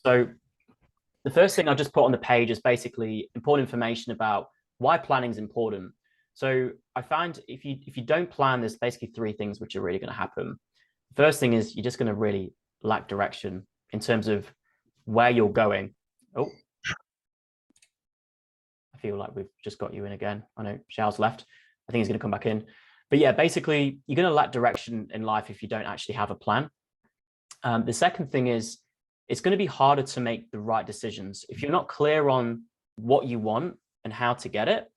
So the first thing I just put on the page is basically important information about why planning is important. So I find if you don't plan, there's basically three things which are really going to happen. The first thing is you're just going to really lack direction in terms of where you're going. Oh, I feel like we've just got you in again. I know Xiao's left. I think he's going to come back in. But yeah, basically, you're going to lack direction in life if you don't actually have a plan. The second thing is it's going to be harder to make the right decisions. If you're not clear on what you want and how to get it,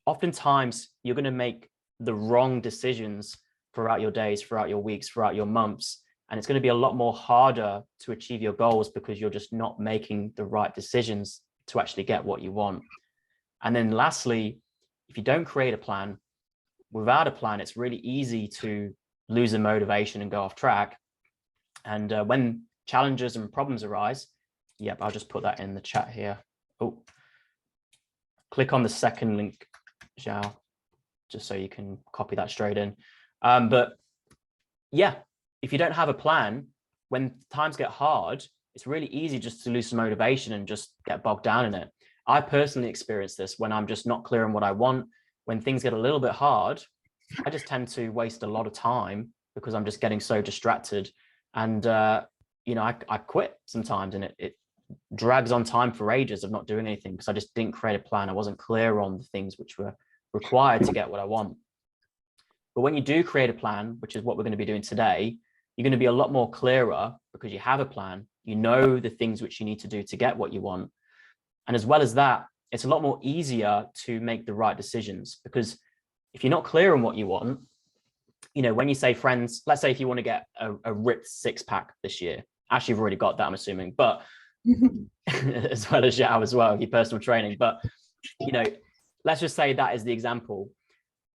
oftentimes you're going to make the wrong decisions throughout your days, throughout your weeks, throughout your months. And it's going to be a lot more harder to achieve your goals because you're just not making the right decisions to actually get what you want. And then lastly, if you don't create a plan, without a plan, it's really easy to lose the motivation and go off track. And when challenges and problems arise, yep, I'll just put that in the chat here. Oh, click on the second link, Xiao, just so you can copy that straight in. But yeah, if you don't have a plan, when times get hard, it's really easy just to lose some motivation and just get bogged down in it. I personally experienced this when I'm just not clear on what I want. When things get a little bit hard, I just tend to waste a lot of time because I'm just getting so distracted. And, I quit sometimes, and it drags on time for ages of not doing anything because I just didn't create a plan. I wasn't clear on the things which were required to get what I want. But when you do create a plan, which is what we're going to be doing today, you're going to be a lot more clearer because you have a plan. You know the things which you need to do to get what you want. And as well as that, it's a lot more easier to make the right decisions because if you're not clear on what you want, when you say friends, let's say if you want to get a ripped six-pack this year, actually you've already got that, I'm assuming, but as well as Xiao as well, your personal training. But, let's just say that is the example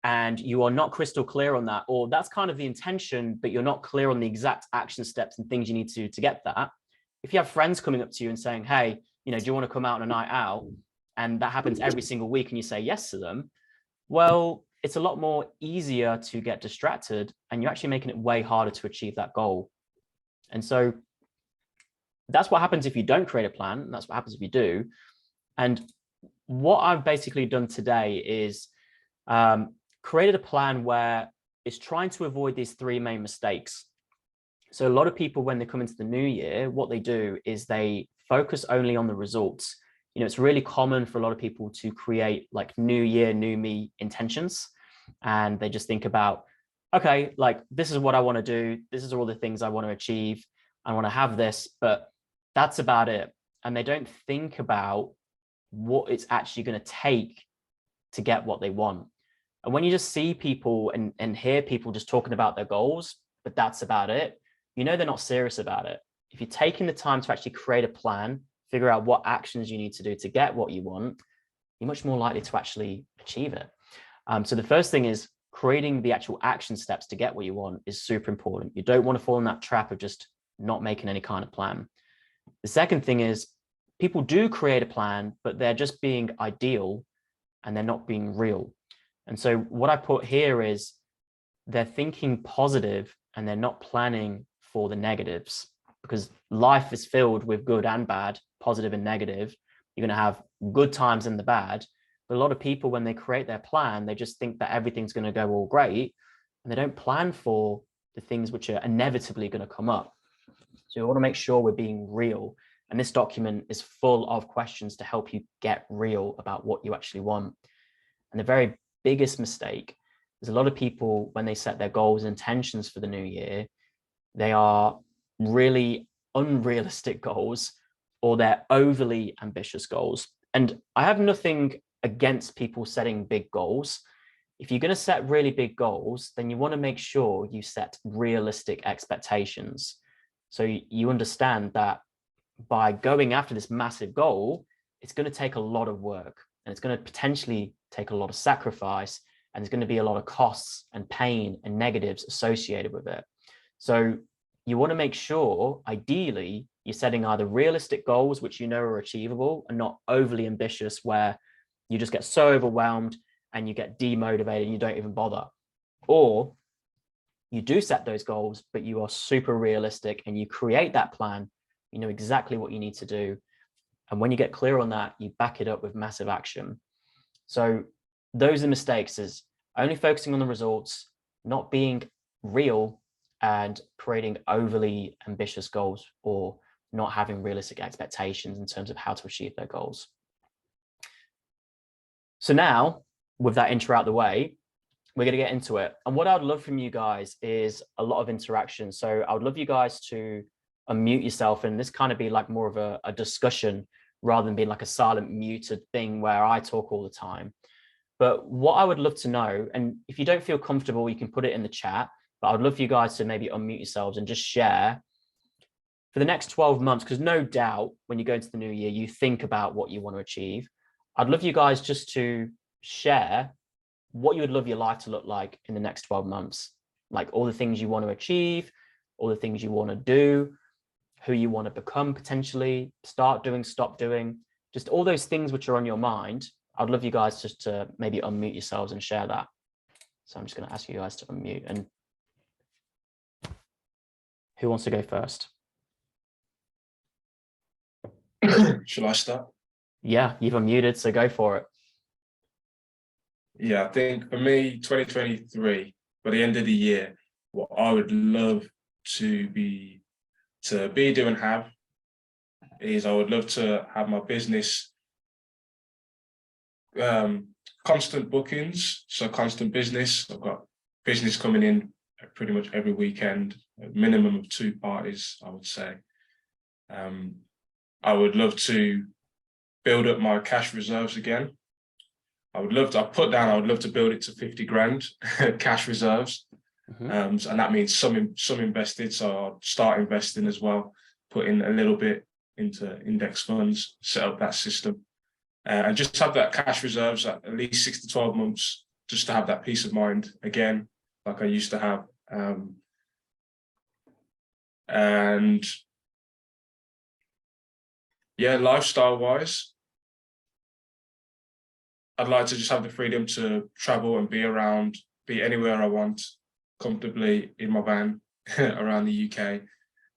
and you are not crystal clear on that, or that's kind of the intention, but you're not clear on the exact action steps and things you need to get that. If you have friends coming up to you and saying, hey, do you want to come out on a night out? And that happens every single week and you say yes to them, well, it's a lot more easier to get distracted and you're actually making it way harder to achieve that goal. And so that's what happens if you don't create a plan. And that's what happens if you do. And what I've basically done today is created a plan where it's trying to avoid these three main mistakes. So a lot of people, when they come into the new year, what they do is they focus only on the results. It's really common for a lot of people to create like new year, new me intentions. And they just think about, okay, like this is what I want to do. This is all the things I want to achieve. I want to have this, but that's about it. And they don't think about what it's actually going to take to get what they want. And when you just see people and hear people just talking about their goals, but that's about it, they're not serious about it. If you're taking the time to actually create a plan, figure out what actions you need to do to get what you want, you're much more likely to actually achieve it. So the first thing is creating the actual action steps to get what you want is super important. You don't want to fall in that trap of just not making any kind of plan. The second thing is people do create a plan, but they're just being ideal and they're not being real. And so what I put here is they're thinking positive and they're not planning for the negatives, because life is filled with good and bad, positive and negative. You're going to have good times and the bad. But a lot of people, when they create their plan, they just think that everything's going to go all great. And they don't plan for the things which are inevitably going to come up. So you want to make sure we're being real. And this document is full of questions to help you get real about what you actually want. And the very biggest mistake is a lot of people, when they set their goals and intentions for the new year, they are really unrealistic goals or they're overly ambitious goals. And I have nothing against people setting big goals. If you're going to set really big goals, then you want to make sure you set realistic expectations. So you understand that by going after this massive goal, it's going to take a lot of work and it's going to potentially take a lot of sacrifice, and there's going to be a lot of costs and pain and negatives associated with it. So you want to make sure, ideally, you're setting either realistic goals, which are achievable, and not overly ambitious, where you just get so overwhelmed and you get demotivated and you don't even bother. Or you do set those goals, but you are super realistic and you create that plan, You know exactly what you need to do. And when you get clear on that, you back it up with massive action. So those are mistakes, is only focusing on the results, not being real, and creating overly ambitious goals, or not having realistic expectations in terms of how to achieve their goals. So now, with that intro out the way, we're going to get into it. And what I'd love from you guys is a lot of interaction. So I would love you guys to unmute yourself, and this kind of be like more of a discussion rather than being like a silent muted thing where I talk all the time. But what I would love to know, and if you don't feel comfortable, you can put it in the chat, but I would love for you guys to maybe unmute yourselves and just share for the next 12 months, because no doubt when you go into the new year, you think about what you want to achieve. I'd love you guys just to share what you would love your life to look like in the next 12 months, like all the things you want to achieve, all the things you want to do, who you want to become potentially, start doing, stop doing, just all those things which are on your mind. I'd love you guys just to maybe unmute yourselves and share that. So I'm just going to ask you guys to unmute. And who wants to go first? Shall I start? Yeah, you've unmuted, so go for it. Yeah, I think for me, 2023, by the end of the year, what I would love to be do and have is I would love to have my business constant bookings, so constant business. I've got business coming in pretty much every weekend, a minimum of 2 parties, I would say. I would love to build up my cash reserves again. I would love to build it to 50 grand cash reserves. And that means some invested. So I'll start investing as well, put in a little bit into index funds, set up that system, and just have that cash reserves at least 6 to 12 months, just to have that peace of mind again, like I used to have. And yeah, lifestyle wise, I'd like to just have the freedom to travel and be anywhere I want comfortably in my van around the UK,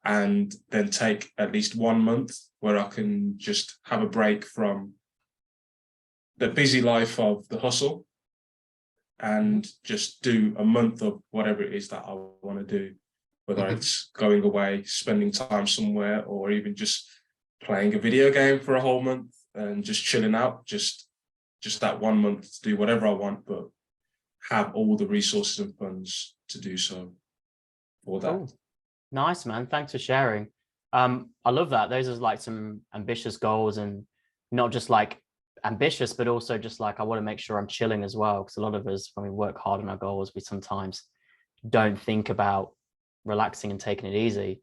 and then take at least 1 month where I can just have a break from the busy life of the hustle and just do a month of whatever it is that I want to do, whether it's going away, spending time somewhere, or even just playing a video game for a whole month and just chilling out, just that 1 month to do whatever I want, but have all the resources and funds to do so for that. Cool. Nice, man. Thanks for sharing. I love that. Those are like some ambitious goals, and not just like ambitious, but also just like, I want to make sure I'm chilling as well. Because a lot of us, when we work hard on our goals, we sometimes don't think about relaxing and taking it easy.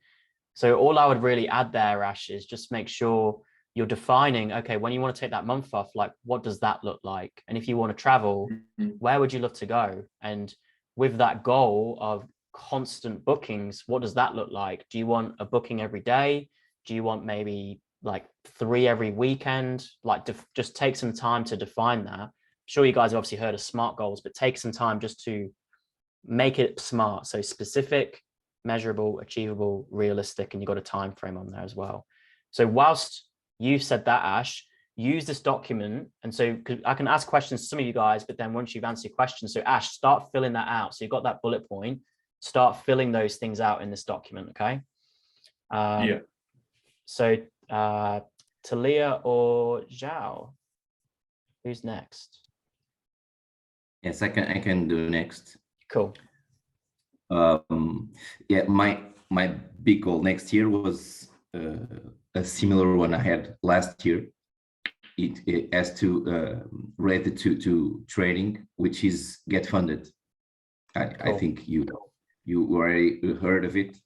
So all I would really add there, Ash, is just make sure you're defining, okay, when you want to take that month off, like, what does that look like? And if you want to travel, where would you love to go? And with that goal of constant bookings, what does that look like? Do you want a booking every day? Do you want maybe like 3 every weekend? Like, just take some time to define that. I'm sure you guys have obviously heard of SMART goals, but take some time just to make it SMART. So specific, measurable, achievable, realistic, and you've got a time frame on there as well. So whilst you said that, Ash, use this document. And so I can ask questions to some of you guys, but then once you've answered your questions, so Ash, start filling that out. So you've got that bullet point, start filling those things out in this document, okay? Yeah. So Talia or Zhao, who's next? Yes, I can do next. Cool. Yeah, my big goal next year was a similar one I had last year. It has to related to trading, which is get funded. Cool. I think you already heard of it,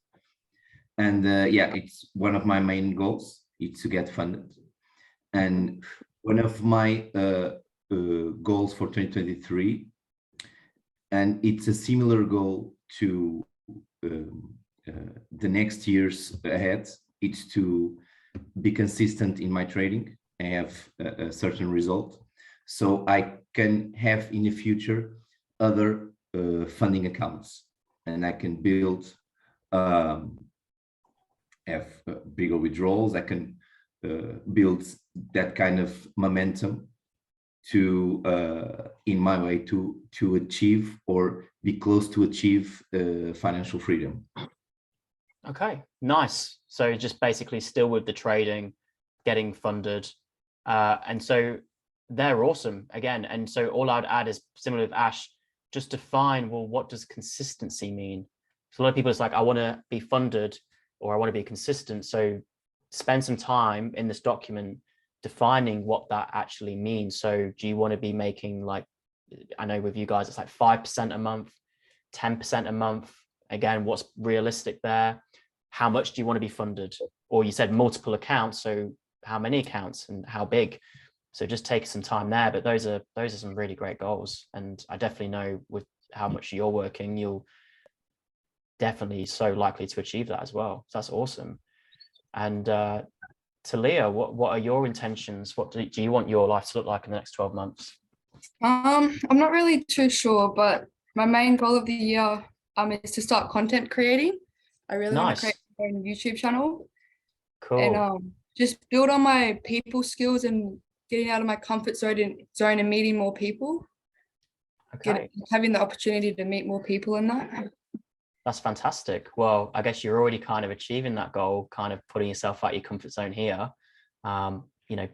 and yeah, it's one of my main goals. It's to get funded, and one of my goals for 2023, and it's a similar goal to the next years ahead. It's to be consistent in my trading and have a certain result, so I can have in the future other funding accounts, and I can build have bigger withdrawals. I can build that kind of momentum to in my way to achieve or be close to achieve financial freedom. Okay, nice. So just basically still with the trading, getting funded. And so they're awesome again. And so all I'd add is similar with Ash, just define, well, what does consistency mean? So a lot of people, it's like, I want to be funded or I want to be consistent. So spend some time in this document defining what that actually means. So do you want to be making, like, I know with you guys, it's like 5% a month, 10% a month. Again, what's realistic there? How much do you want to be funded? Or you said multiple accounts. So how many accounts and how big? So just take some time there. But those are some really great goals. And I definitely know with how much you're working, you'll definitely so likely to achieve that as well. So that's awesome. And Talia, what are your intentions? What do you want your life to look like in the next 12 months? I'm not really too sure, but my main goal of the year is to start content creating. I really want to create my own YouTube channel. Cool. And just build on my people skills and getting out of my comfort zone and meeting more people. Okay. Having the opportunity to meet more people in that. That's fantastic. Well, I guess you're already kind of achieving that goal, kind of putting yourself out your comfort zone here, you know,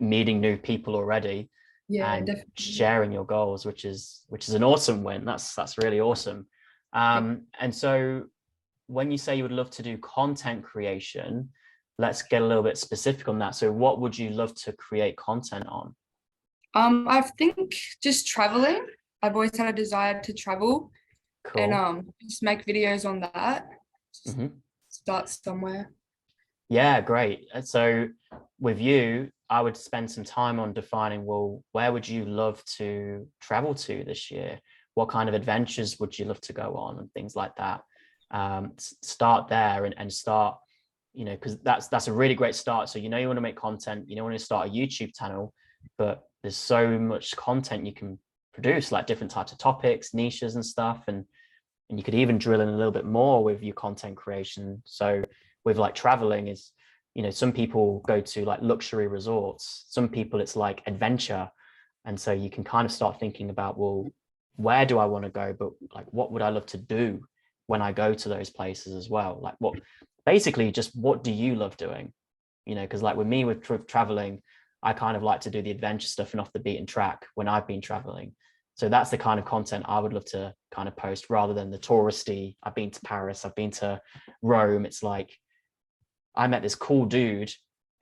meeting new people already, and definitely sharing your goals, which is an awesome win. That's really awesome. And so when you say you would love to do content creation, let's get a little bit specific on that. So what would you love to create content on? I think just traveling. I've always had a desire to travel. Cool. And just make videos on that. Start somewhere. Yeah, great. So with you, I would spend some time on defining, well, where would you love to travel to this year? What kind of adventures would you love to go on and things like that? Start there and start, you know, because that's a really great start. So you know you want to make content, you know, want to start a YouTube channel, but there's so much content you can produce, like different types of topics, niches and stuff, and you could even drill in a little bit more with your content creation. So with like traveling is, you know, some people go to like luxury resorts, some people it's like adventure, and so you can kind of start thinking about, well, where do I want to go, but like what would I love to do when I go to those places as well? Like what basically just what do you love doing, you know? Because like with me with traveling, I kind of like to do the adventure stuff and off the beaten track when I've been traveling. So that's the kind of content I would love to kind of post rather than the touristy. I've been to Paris, I've been to Rome. It's like, I met this cool dude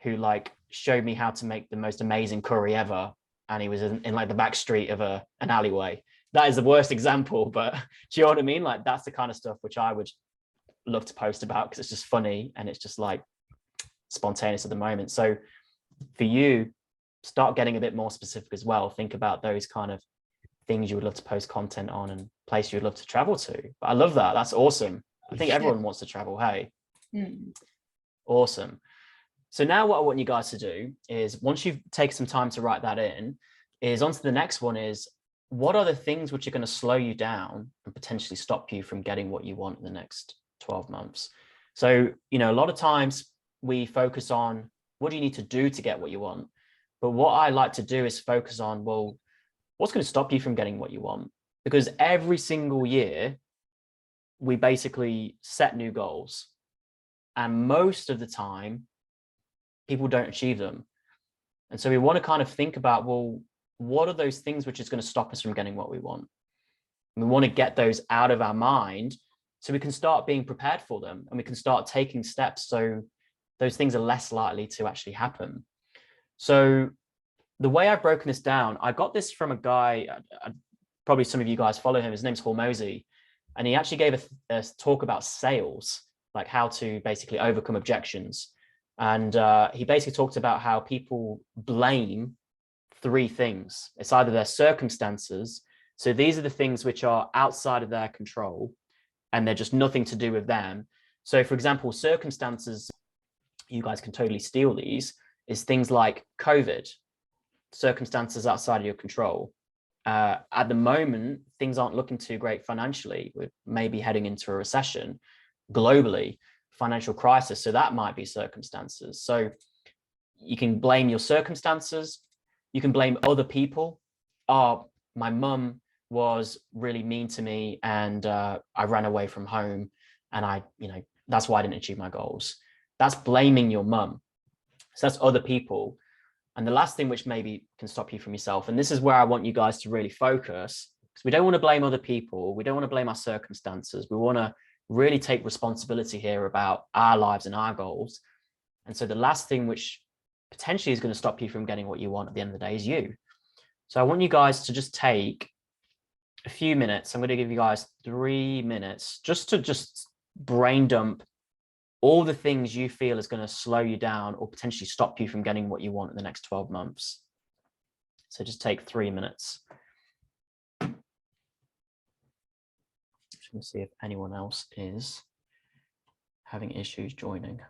who like showed me how to make the most amazing curry ever. And he was in like the back street of an alleyway. That is the worst example, but do you know what I mean? Like that's the kind of stuff which I would love to post about because it's just funny and it's just like spontaneous at the moment. So for you, start getting a bit more specific as well. Think about those kind of things you would love to post content on and place you would love to travel to. But I love that. That's awesome. I think everyone wants to travel. Hey, awesome. So now what I want you guys to do is once you've taken some time to write that in, is on to the next one is what are the things which are going to slow you down and potentially stop you from getting what you want in the next 12 months? So, you know, a lot of times we focus on what do you need to do to get what you want? But what I like to do is focus on, well, what's going to stop you from getting what you want? Because every single year, we basically set new goals. And most of the time, people don't achieve them. And so we want to kind of think about, well, what are those things which is going to stop us from getting what we want? And we want to get those out of our mind so we can start being prepared for them and we can start taking steps so those things are less likely to actually happen. So the way I've broken this down, I got this from a guy, probably some of you guys follow him, his name's Hormozy, and he actually gave a talk about sales, like how to basically overcome objections. And he basically talked about how people blame three things. It's either their circumstances. So these are the things which are outside of their control and they're just nothing to do with them. So for example, circumstances, you guys can totally steal these, is things like COVID, circumstances outside of your control. At the moment, things aren't looking too great financially. We're maybe heading into a recession globally. financial crisis. So that might be circumstances. So you can blame your circumstances. You can blame other people. Oh, my mum was really mean to me and I ran away from home and that's why I didn't achieve my goals. That's blaming your mum. So that's other people. And the last thing which maybe can stop you from yourself, and this is where I want you guys to really focus, because we don't want to blame other people. We don't want to blame our circumstances. We want to really take responsibility here about our lives and our goals. And so the last thing which potentially is going to stop you from getting what you want at the end of the day is you. So I want you guys to just take a few minutes. I'm going to give you guys 3 minutes just to brain dump all the things you feel is going to slow you down or potentially stop you from getting what you want in the next 12 months. So just take 3 minutes. Just going to see if anyone else is having issues joining.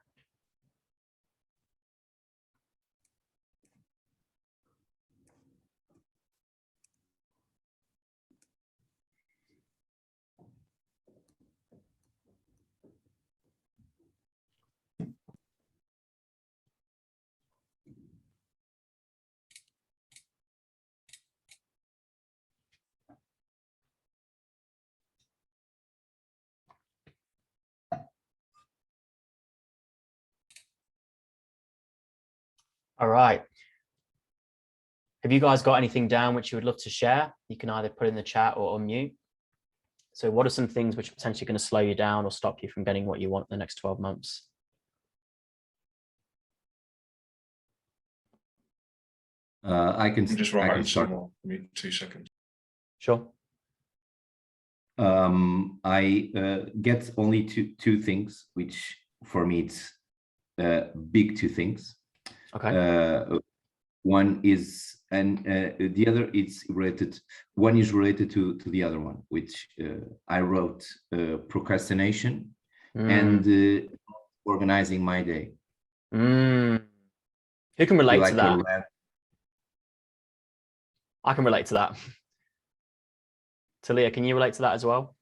All right. Have you guys got anything down which you would love to share? You can either put in the chat or unmute. So what are some things which are potentially going to slow you down or stop you from getting what you want in the next 12 months? I can just I write can start. some more. Give me 2 seconds. Sure. I get only two things, which for me it's big 2 things. Okay. One is, and the other is related. One is related to the other one, which I wrote procrastination and organizing my day. Who can relate to that? I can relate to that. Talia, can you relate to that as well?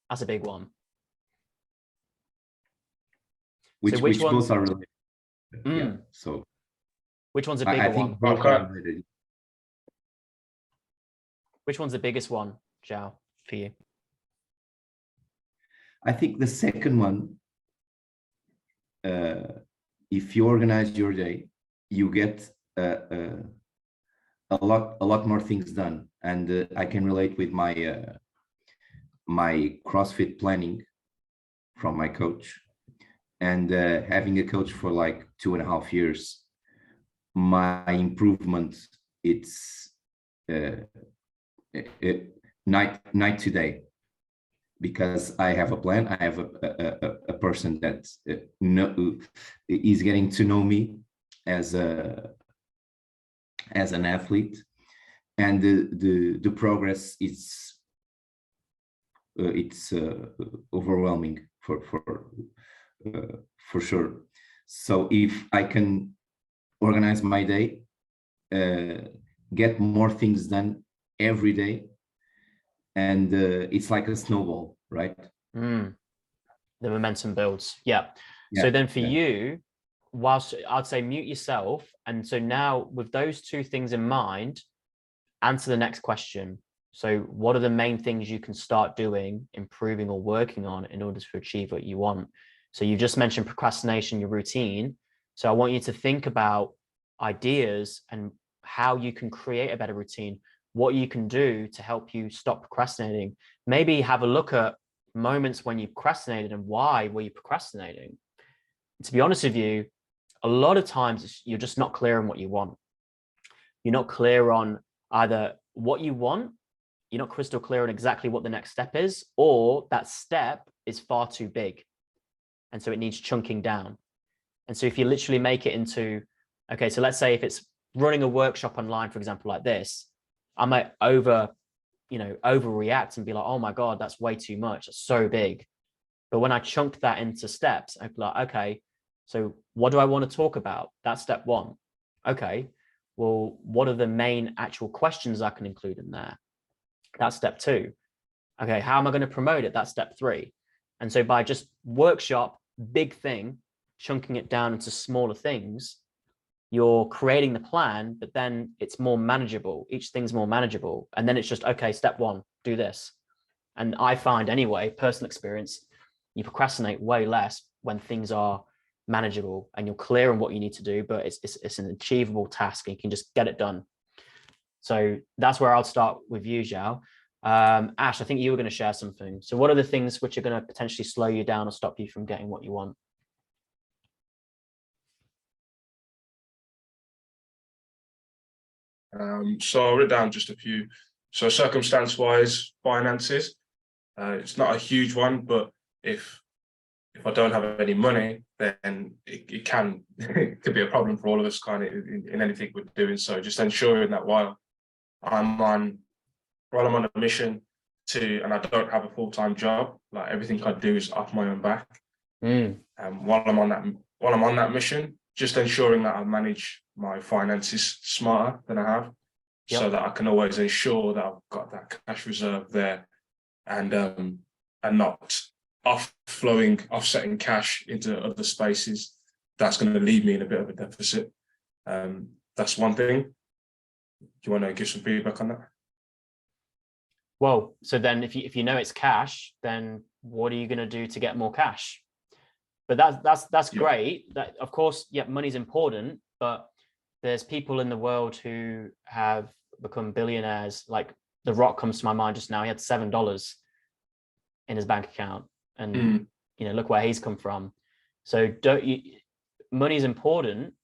That's a big one. Which both are related. Yeah. So which one's a bigger I think one? both are related. Which one's the biggest one, Zhao, for you? I think the second one, if you organize your day, you get a lot more things done. And I can relate with my my CrossFit planning from my coach, and having a coach for like 2.5 years. My improvement, it's night to day, because I have a plan. I have a person that is getting to know me as an athlete, and the progress is it's overwhelming for sure. So if I can organize my day, get more things done every day, and it's like a snowball, right? The momentum builds. Yeah. So then for you, whilst I'd say mute yourself, and so now with those 2 things in mind, answer the next question. So what are the main things you can start doing, improving or working on in order to achieve what you want? So you just mentioned procrastination, your routine. So I want you to think about ideas and how you can create a better routine, what you can do to help you stop procrastinating. Maybe have a look at moments when you procrastinated and why were you procrastinating. To be honest with you, a lot of times you're just not clear on what you want. You're not clear on either what you want, you're not crystal clear on exactly what the next step is, or that step is far too big. And so it needs chunking down. And so if you literally make it into, okay, so let's say if it's running a workshop online, for example, like this, I might overreact and be like, oh my God, that's way too much. It's so big. But when I chunk that into steps, I'd be like, okay, so what do I want to talk about? That's step 1. Okay, well, what are the main actual questions I can include in there? That's step 2. Okay, how am I going to promote it? That's step 3. And so by just workshop, big thing, chunking it down into smaller things, you're creating the plan, but then it's more manageable. Each thing's more manageable. And then it's just, okay, step one, do this. And I find anyway, personal experience, you procrastinate way less when things are manageable and you're clear on what you need to do, but it's an achievable task and you can just get it done. So that's where I'll start with you, Zhao. Ash, I think you were going to share something. So what are the things which are going to potentially slow you down or stop you from getting what you want? So I wrote down just a few. So circumstance-wise, finances, it's not a huge one, but if I don't have any money, then it can it could be a problem for all of us kind of in anything we're doing. So just ensuring that while I'm on a mission and I don't have a full-time job, like everything I do is off my own back. While I'm on that mission, just ensuring that I manage my finances smarter than I have, so that I can always ensure that I've got that cash reserve there, and not offsetting cash into other spaces. That's going to leave me in a bit of a deficit. That's one thing. Do you want to give some feedback on that? Well, so then if you know it's cash, then what are you going to do to get more cash? But that's great. That, of course, money's important, but there's people in the world who have become billionaires. Like The Rock comes to my mind just now. He had $7 in his bank account, and look where he's come from. So money's important,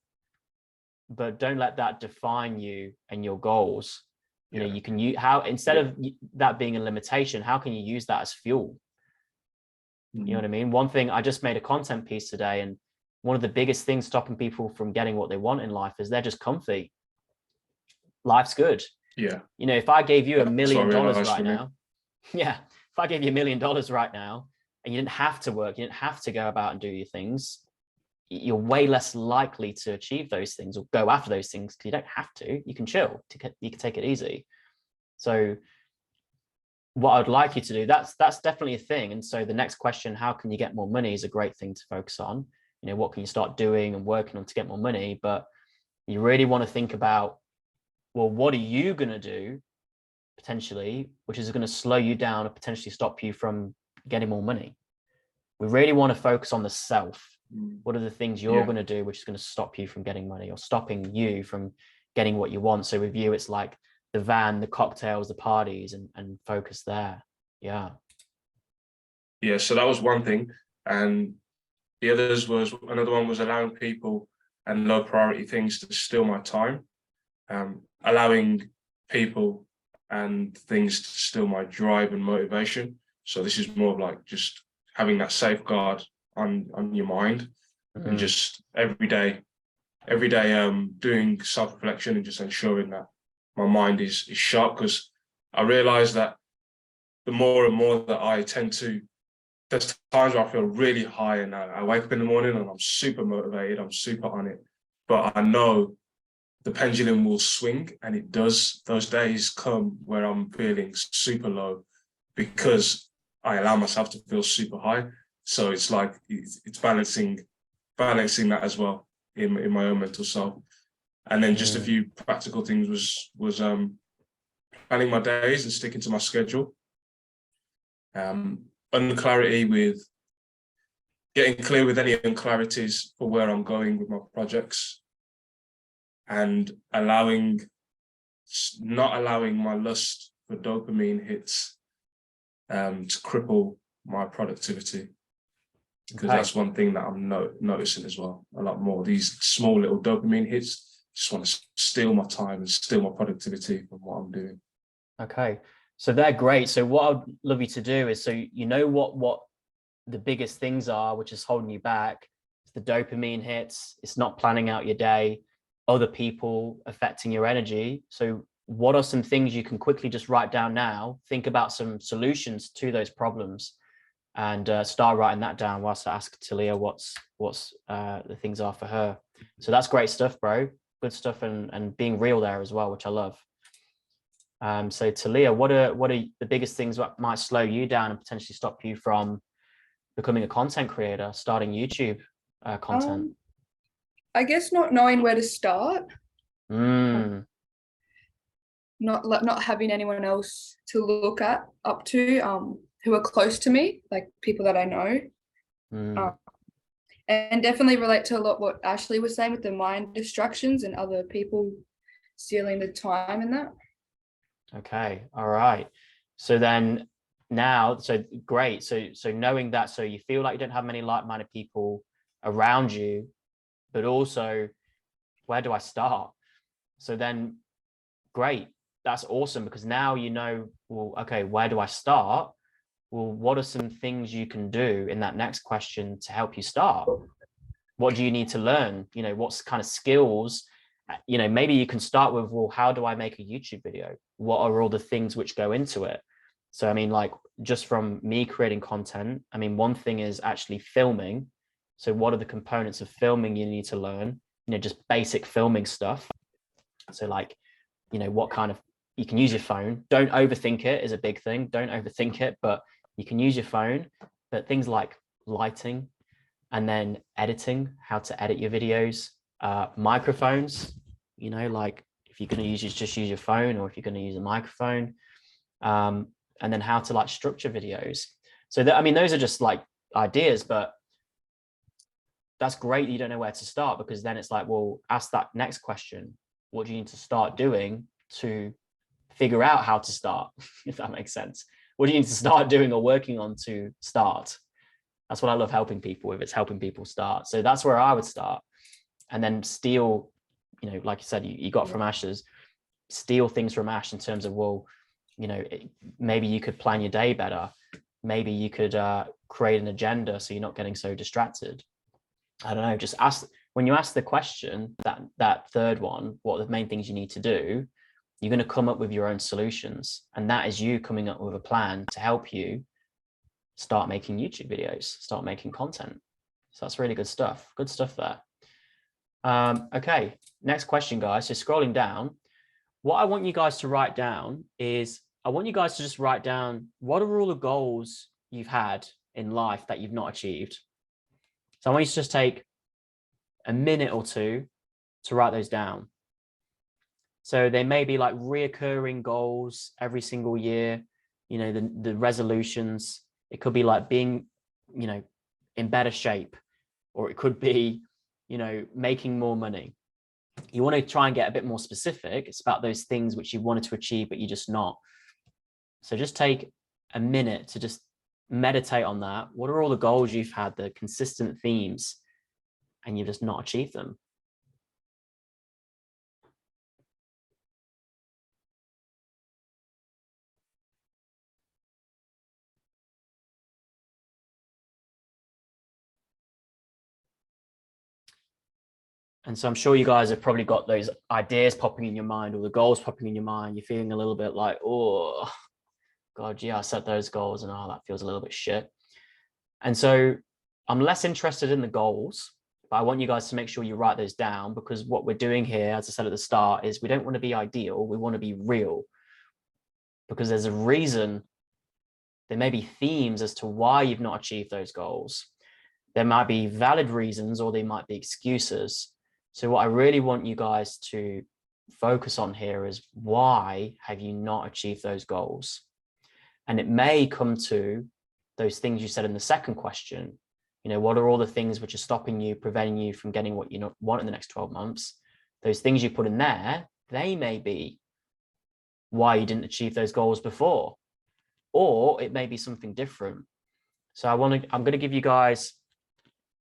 but don't let that define you and your goals. You know, you can use instead of that being a limitation, how can you use that as fuel? You know what I mean? One thing, I just made a content piece today, and one of the biggest things stopping people from getting what they want in life is they're just comfy. Life's good. Yeah. You know, if I gave you $1 million right now, if I gave you $1 million right now and you didn't have to work, you didn't have to go about and do your things, you're way less likely to achieve those things or go after those things, because you don't have to. You can chill. You can take it easy. So what I'd like you to do, that's definitely a thing. And so the next question, how can you get more money, is a great thing to focus on. You know, what can you start doing and working on to get more money? But you really want to think about, well, what are you going to do potentially, which is going to slow you down or potentially stop you from getting more money? We really want to focus on the self. What are the things you're going to do which is going to stop you from getting money or stopping you from getting what you want? So with you, it's like the van, the cocktails, the parties, and focus there. Yeah, so that was one thing. And the another one was allowing people and low priority things to steal my time. Allowing people and things to steal my drive and motivation. So this is more of like just having that safeguard on your mind, and just every day doing self-reflection and just ensuring that my mind is sharp, because I realize that the more and more that I tend to, there's times where I feel really high and I wake up in the morning and I'm super motivated, I'm super on it, but I know the pendulum will swing, and it does. Those days come where I'm feeling super low because I allow myself to feel super high. So it's like it's balancing that as well in my own mental self. And then just a few practical things was planning my days and sticking to my schedule. Unclarity with getting clear with any unclarities for where I'm going with my projects, and not allowing my lust for dopamine hits to cripple my productivity. Because that's one thing that I'm noticing as well a lot more. These small little dopamine hits just want to steal my time and steal my productivity from what I'm doing. Okay, so they're great. So what I'd love you to do is, so you know what the biggest things are, which is holding you back. It's the dopamine hits. It's not planning out your day. Other people affecting your energy. So what are some things you can quickly just write down now? Think about some solutions to those problems, and start writing that down whilst I ask Talia what's the things are for her. So that's great stuff, bro. Good stuff, and being real there as well, which I love. So Talia, what are the biggest things that might slow you down and potentially stop you from becoming a content creator, starting YouTube content? I guess not knowing where to start. Mm. Not having anyone else to look up to who are close to me, like people that I know. And definitely relate to a lot what Ashley was saying with the mind distractions and other people stealing the time in that. Okay, all right. So then now, so great. So knowing that, so you feel like you don't have many like-minded people around you, but also where do I start? So then great, that's awesome, because now you know, well, okay, where do I start? Well, what are some things you can do in that next question to help you start? What do you need to learn? You know, what's kind of skills? You know, maybe you can start with, well, how do I make a YouTube video? What are all the things which go into it? So, I mean, like just from me creating content, I mean, one thing is actually filming. So what are the components of filming you need to learn? You know, just basic filming stuff. So like, you know, what kind of, you can use your phone. Don't overthink it is a big thing. Don't overthink it, but you can use your phone. But things like lighting, and then editing, how to edit your videos, microphones, you know, like if you're going to just use your phone, or if you're going to use a microphone, and then how to like structure videos. So that, I mean, those are just like ideas, but that's great that you don't know where to start, because then it's like, well, ask that next question. What do you need to start doing to figure out how to start, if that makes sense? What do you need to start doing or working on to start? That's what I love helping people with. It's helping people start. So that's where I would start. And then steal, you know, like you said, you got from Ash's, steal things from Ash in terms of, well, you know, maybe you could plan your day better. Maybe you could create an agenda so you're not getting so distracted. I don't know, just ask, when you ask the question, that third one, what are the main things you need to do, you're going to come up with your own solutions. And that is you coming up with a plan to help you start making YouTube videos, start making content. So that's really good stuff. Good stuff there. Okay, next question, guys. So scrolling down, what I want you guys to write down is, I want you guys to just write down, what are all the goals you've had in life that you've not achieved? So I want you to just take a minute or two to write those down. So they may be like reoccurring goals every single year, you know, the resolutions. It could be like being, you know, in better shape, or it could be, you know, making more money. You want to try and get a bit more specific. It's about those things which you wanted to achieve, but you're just not. So just take a minute to just meditate on that. What are all the goals you've had, the consistent themes, and you've just not achieved them? And so I'm sure you guys have probably got those ideas popping in your mind, or the goals popping in your mind. You're feeling a little bit like, oh, God, yeah, I set those goals and oh, that feels a little bit shit. And so I'm less interested in the goals, but I want you guys to make sure you write those down, because what we're doing here, as I said at the start, is we don't want to be ideal. We want to be real, because there's a reason. There may be themes as to why you've not achieved those goals. There might be valid reasons, or they might be excuses. So what I really want you guys to focus on here is, why have you not achieved those goals? And it may come to those things you said in the second question. You know, what are all the things which are stopping you, preventing you from getting what you want in the next 12 months? Those things you put in there, they may be why you didn't achieve those goals before, or it may be something different. So I'm going to give you guys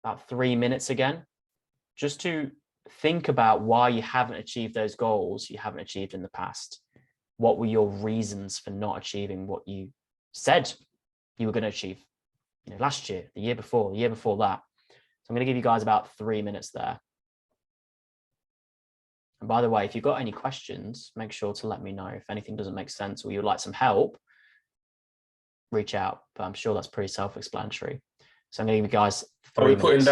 about 3 minutes again, just to think about why you haven't achieved those goals you haven't achieved in the past. What were your reasons for not achieving what you said you were going to achieve, you know, last year, the year before that? So I'm going to give you guys about 3 minutes there. And by the way, if you've got any questions, make sure to let me know. If anything doesn't make sense, or you would like some help, reach out, but I'm sure that's pretty self-explanatory. So I'm going to give you guys 3 minutes.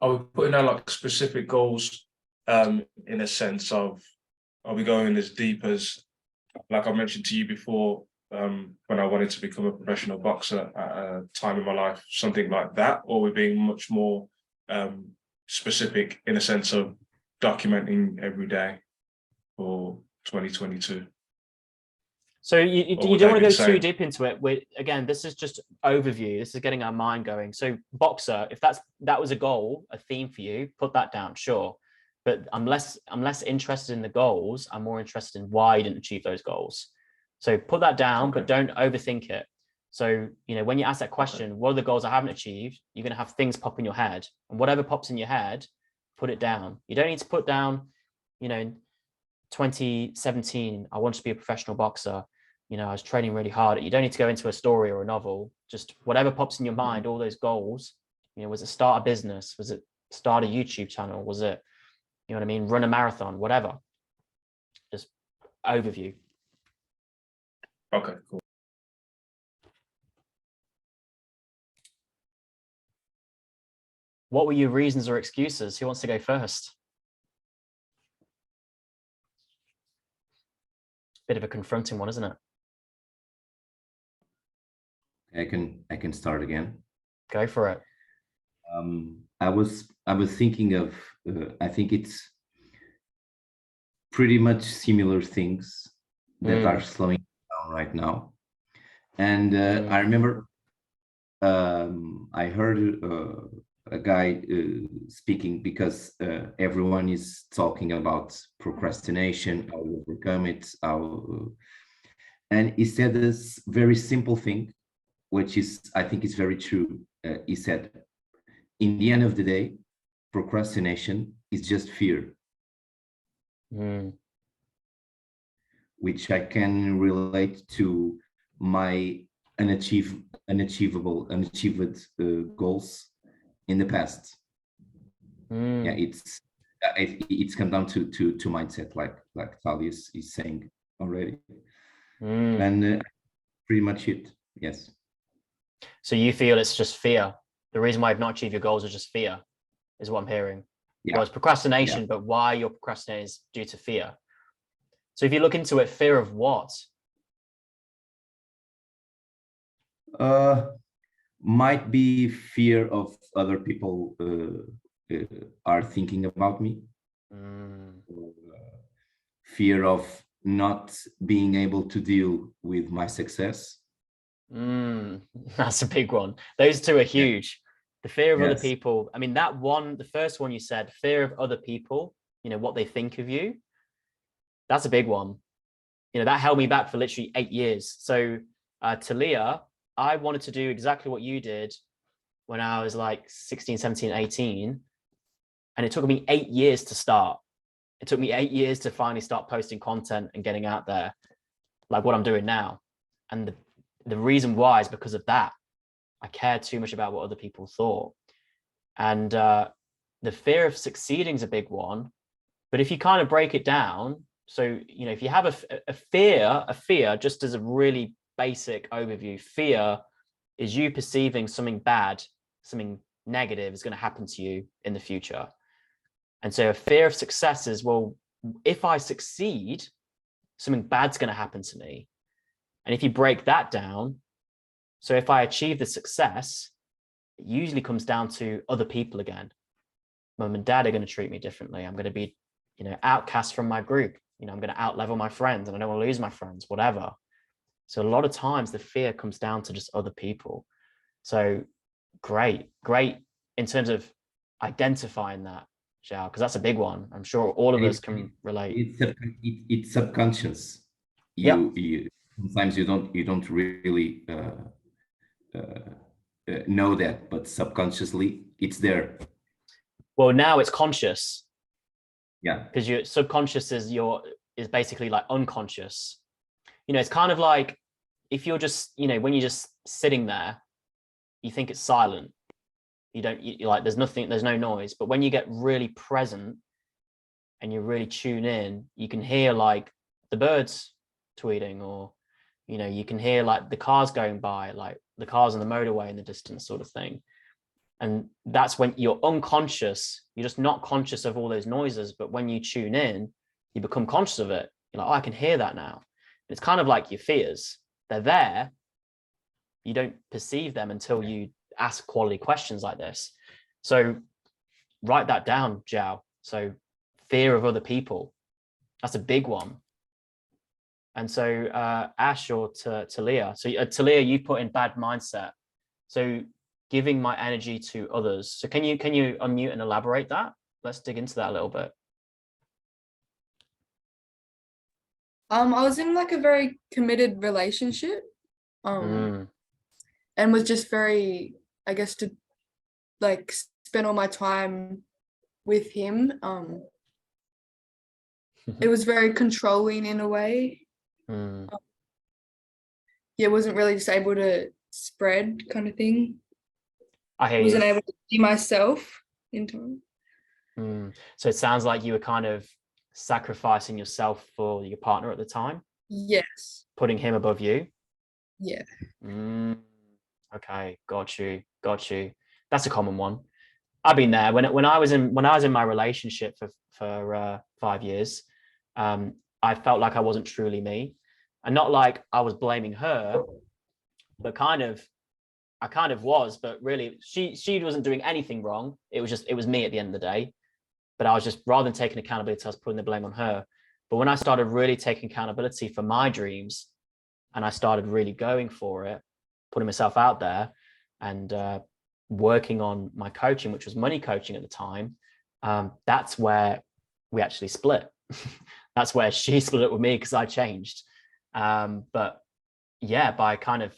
Are we putting down like specific goals in a sense of, are we going as deep as, like I mentioned to you before, when I wanted to become a professional boxer at a time in my life, something like that, or we're being much more specific in a sense of documenting every day for 2022? So you don't want to go too deep into it. Again, this is just overview. This is getting our mind going. So boxer, if that was a goal, a theme for you, put that down, sure. But I'm less interested in the goals. I'm more interested in why you didn't achieve those goals. So put that down, but don't overthink it. So, when you ask that question, what are the goals I haven't achieved? You're going to have things pop in your head, and whatever pops in your head, put it down. You don't need to put down, in 2017, I wanted to be a professional boxer. I was training really hard. You don't need to go into a story or a novel, just whatever pops in your mind, all those goals. Was it start a business? Was it start a YouTube channel? Was it, run a marathon, whatever. Just overview. Okay, cool. What were your reasons or excuses? Who wants to go first? Bit of a confronting one, isn't it? I can start again. Go for it. I was thinking of I think it's pretty much similar things that are slowing down right now. And I remember I heard a guy speaking, because everyone is talking about procrastination, how to overcome it, and he said this very simple thing, which is, I think is very true. He said, in the end of the day, procrastination is just fear. Which I can relate to my unachieved goals in the past. Yeah, it's come down to mindset, like Thalius is saying already. And pretty much it. Yes. So you feel it's just fear. The reason why I've not achieved your goals is just fear, is what I'm hearing. Yeah. Well, it's procrastination, but why you're procrastinating is due to fear. So if you look into it, fear of what? Might be fear of other people are thinking about me. Fear of not being able to deal with my success. That's a big one. Those two are huge. The fear of other Yes. people. I mean, that one, the first one you said, fear of other people, what they think of you. That's a big one. That held me back for literally 8 years. So Talia, I wanted to do exactly what you did when I was like 16, 17, 18. And it took me 8 years to start. It took me 8 years to finally start posting content and getting out there, like what I'm doing now. And the reason why is because of that. I cared too much about what other people thought. And the fear of succeeding is a big one. But if you kind of break it down, so, if you have a fear, just as a really basic overview, fear is you perceiving something bad, something negative is going to happen to you in the future. And so a fear of success is, well, if I succeed, something bad's going to happen to me. And if you break that down, so if I achieve the success, it usually comes down to other people again. Mum and dad are going to treat me differently. I'm going to be, outcast from my group. I'm going to outlevel my friends, and I don't want to lose my friends, whatever. So a lot of times the fear comes down to just other people. So great in terms of identifying that, Xiao, because that's a big one. I'm sure all of us can relate. It's subconscious. You sometimes you don't really know that, but subconsciously it's there. Well, now it's conscious. Yeah, because your subconscious is basically like unconscious. It's kind of like if you're just, when you're just sitting there, you think it's silent. You're like, there's no noise. But when you get really present and you really tune in, you can hear like the birds tweeting, or, you can hear like the cars going by, like the cars on the motorway in the distance, sort of thing. And that's when you're unconscious. You're just not conscious of all those noises. But when you tune in, you become conscious of it. You're like, oh, I can hear that now. And it's kind of like your fears. they're there. You don't perceive them until you ask quality questions like this. So write that down, Zhao. So fear of other people, that's a big one. And so Ash or Talia, so Talia, you put in bad mindset. So giving my energy to others. So can you unmute and elaborate that? Let's dig into that a little bit. I was in like a very committed relationship, and was just very, I guess, to like spend all my time with him. It was very controlling in a way. Yeah, wasn't really just able to spread kind of thing. I hear wasn't you. able to be myself in time. So it sounds like you were kind of sacrificing yourself for your partner at the time. Yes. Putting him above you. Yeah. Okay, got you. That's a common one. I've been there when I was in my relationship for 5 years. I felt like I wasn't truly me, and not like I was blaming her, but I kind of was, but really she wasn't doing anything wrong. It was me at the end of the day. But I was just, rather than taking accountability, I was putting the blame on her. But when I started really taking accountability for my dreams, and I started really going for it, putting myself out there, and working on my coaching, which was money coaching at the time, that's where we actually split. That's where she split up with me because I changed. But yeah, by kind of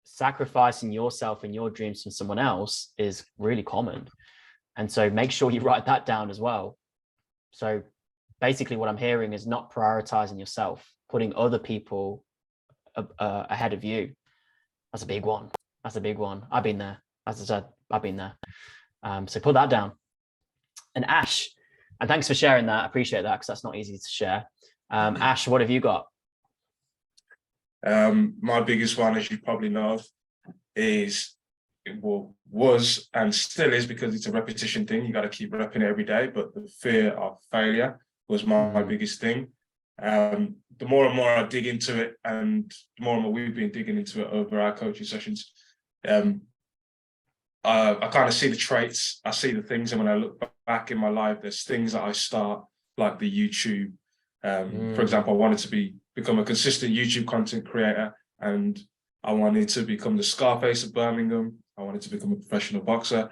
sacrificing yourself and your dreams from someone else is really common. And so make sure you write that down as well. So basically what I'm hearing is not prioritizing yourself, putting other people ahead of you. That's a big one. I've been there. As I said, I've been there. So put that down. And Ash, and thanks for sharing that. I appreciate that, because that's not easy to share. Ash, what have you got? My biggest one, as you probably know, was and still is, because it's a repetition thing. You got to keep repping it every day. But the fear of failure was my biggest thing. The more and more I dig into it, and the more and more we've been digging into it over our coaching sessions, I kind of see the traits, I see the things, and when I look back in my life, there's things that I start, like the YouTube. For example, I wanted to become a consistent YouTube content creator, and I wanted to become the Scarface of Birmingham. I wanted to become a professional boxer.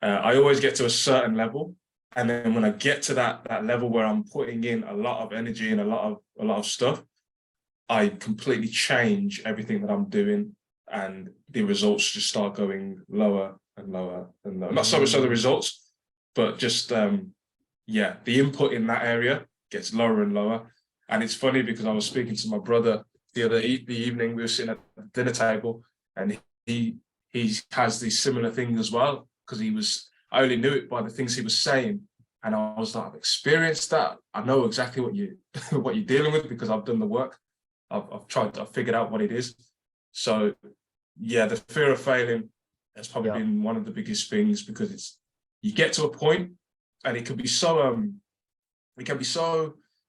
I always get to a certain level, and then when I get to that level where I'm putting in a lot of energy and a lot of stuff, I completely change everything that I'm doing, and the results just start going lower and lower and lower. Not so much so the results, but just the input in that area gets lower and lower. And it's funny because I was speaking to my brother the evening. We were sitting at the dinner table, and he has these similar things as well, because I only knew it by the things he was saying, and I was like, I've experienced that. I know exactly what you're dealing with, because I've done the work. I've figured out what it is. So yeah, the fear of failing has probably been one of the biggest things, because you get to a point, and it can be so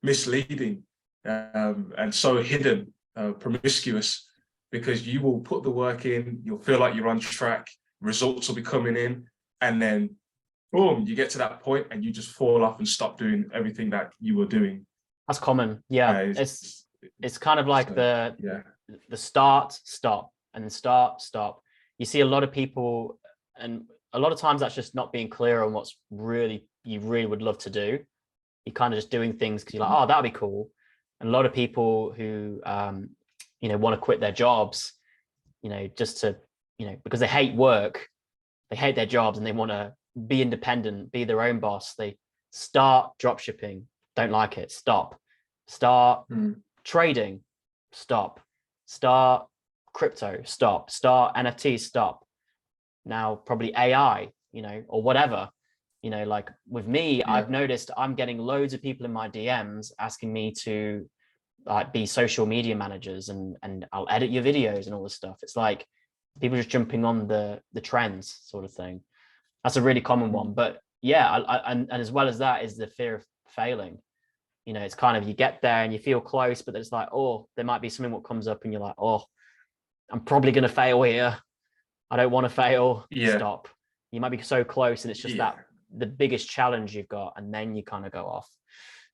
misleading and so hidden, promiscuous, because you will put the work in, you'll feel like you're on track, results will be coming in, and then boom, you get to that point and you just fall off and stop doing everything that you were doing. That's common. It's kind of like the start, stop, and then start, stop. You see a lot of people, and a lot of times that's just not being clear on what's you really would love to do. You're kind of just doing things because you're like, oh, that'd be cool. And a lot of people who want to quit their jobs, just to, because they hate work, they hate their jobs, and they want to be independent, be their own boss. They start drop shipping, don't like it, stop. Start trading, stop. Start crypto, stop. Start NFTs, stop. Now probably AI, or whatever. Like with me, I've noticed I'm getting loads of people in my DMs asking me to be social media managers, and I'll edit your videos and all this stuff. It's like people just jumping on the trends sort of thing. That's a really common one. But yeah, and as well as that is the fear of failing. You know, it's kind of, you get there and you feel close, but it's like, oh, there might be something what comes up and you're like, oh, I'm probably going to fail here. I don't want to fail. Yeah. Stop. You might be so close, and it's just Yeah. that the biggest challenge you've got, and then you kind of go off.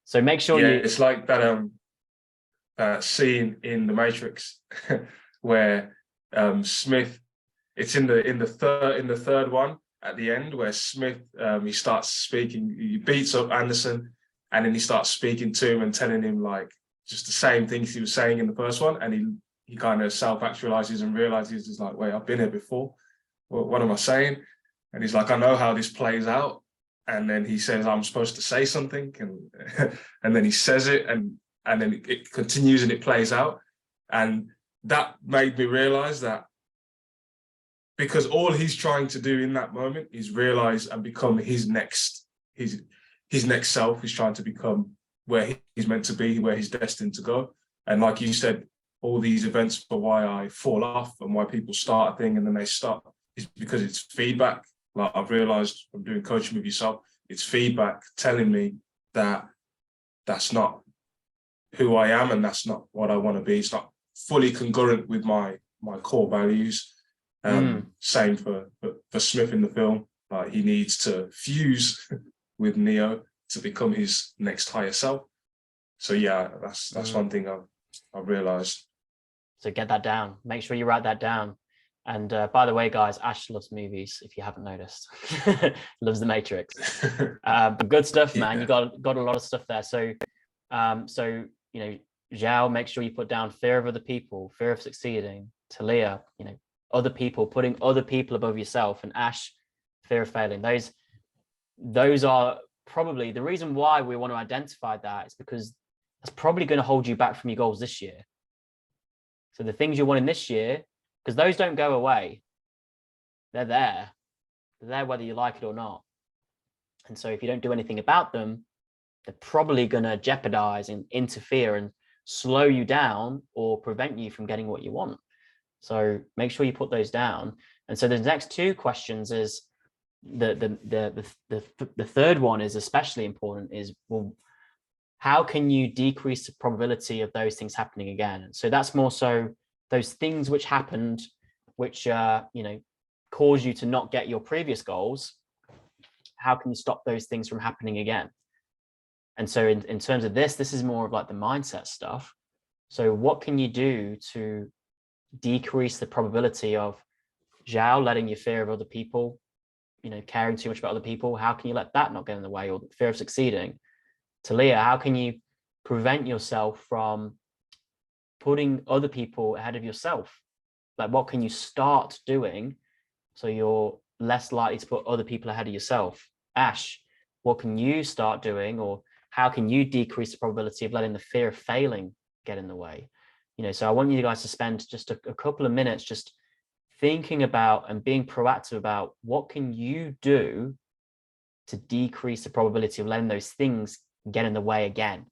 So make sure Yeah, you. it's like that scene in The Matrix where Smith. It's in the third one at the end where Smith he starts speaking. He beats up Anderson, and then he starts speaking to him and telling him like just the same things he was saying in the first one, and he kind of self-actualizes and realizes he's like, wait, I've been here before. What am I saying? And he's like, I know how this plays out. And then he says, I'm supposed to say something, and then he says it, and then it continues and it plays out. And that made me realize that because all he's trying to do in that moment is realize and become his next self. He's trying to become where he's meant to be, where he's destined to go. And like you said, all these events for why I fall off and why people start a thing and then they stop is because it's feedback. Like I've realized from doing coaching with yourself, it's feedback telling me that that's not who I am and that's not what I want to be. It's not fully congruent with my core values. Same for Smith in the film. Like he needs to fuse with Neo to become his next higher self. So yeah, that's one thing I've realized. So get that down. Make sure you write that down. And by the way, guys, Ash loves movies, if you haven't noticed. Loves The Matrix. But good stuff, man. You got a lot of stuff there. So, you know, Zhao, make sure you put down fear of other people, fear of succeeding. Talia, you know, other people, putting other people above yourself. And Ash, fear of failing. Those are probably the reason why we want to identify that is because that's probably going to hold you back from your goals this year. So the things you're wanting this year, because those don't go away. They're there. They're there whether you like it or not. And so if you don't do anything about them, they're probably going to jeopardize and interfere and slow you down or prevent you from getting what you want. So make sure you put those down. And so the next two questions is the third one is especially important is, well, how can you decrease the probability of those things happening again? So that's more so those things which happened, which you know, cause you to not get your previous goals. How can you stop those things from happening again? And so in terms of this is more of like the mindset stuff. So what can you do to decrease the probability of Zhao letting your fear of other people, you know, caring too much about other people? How can you let that not get in the way, or the fear of succeeding? Talia, how can you prevent yourself from putting other people ahead of yourself? Like, what can you start doing so you're less likely to put other people ahead of yourself? Ash, what can you start doing, or how can you decrease the probability of letting the fear of failing get in the way? You know, so I want you guys to spend just a couple of minutes just thinking about and being proactive about what can you do to decrease the probability of letting those things get in the way again.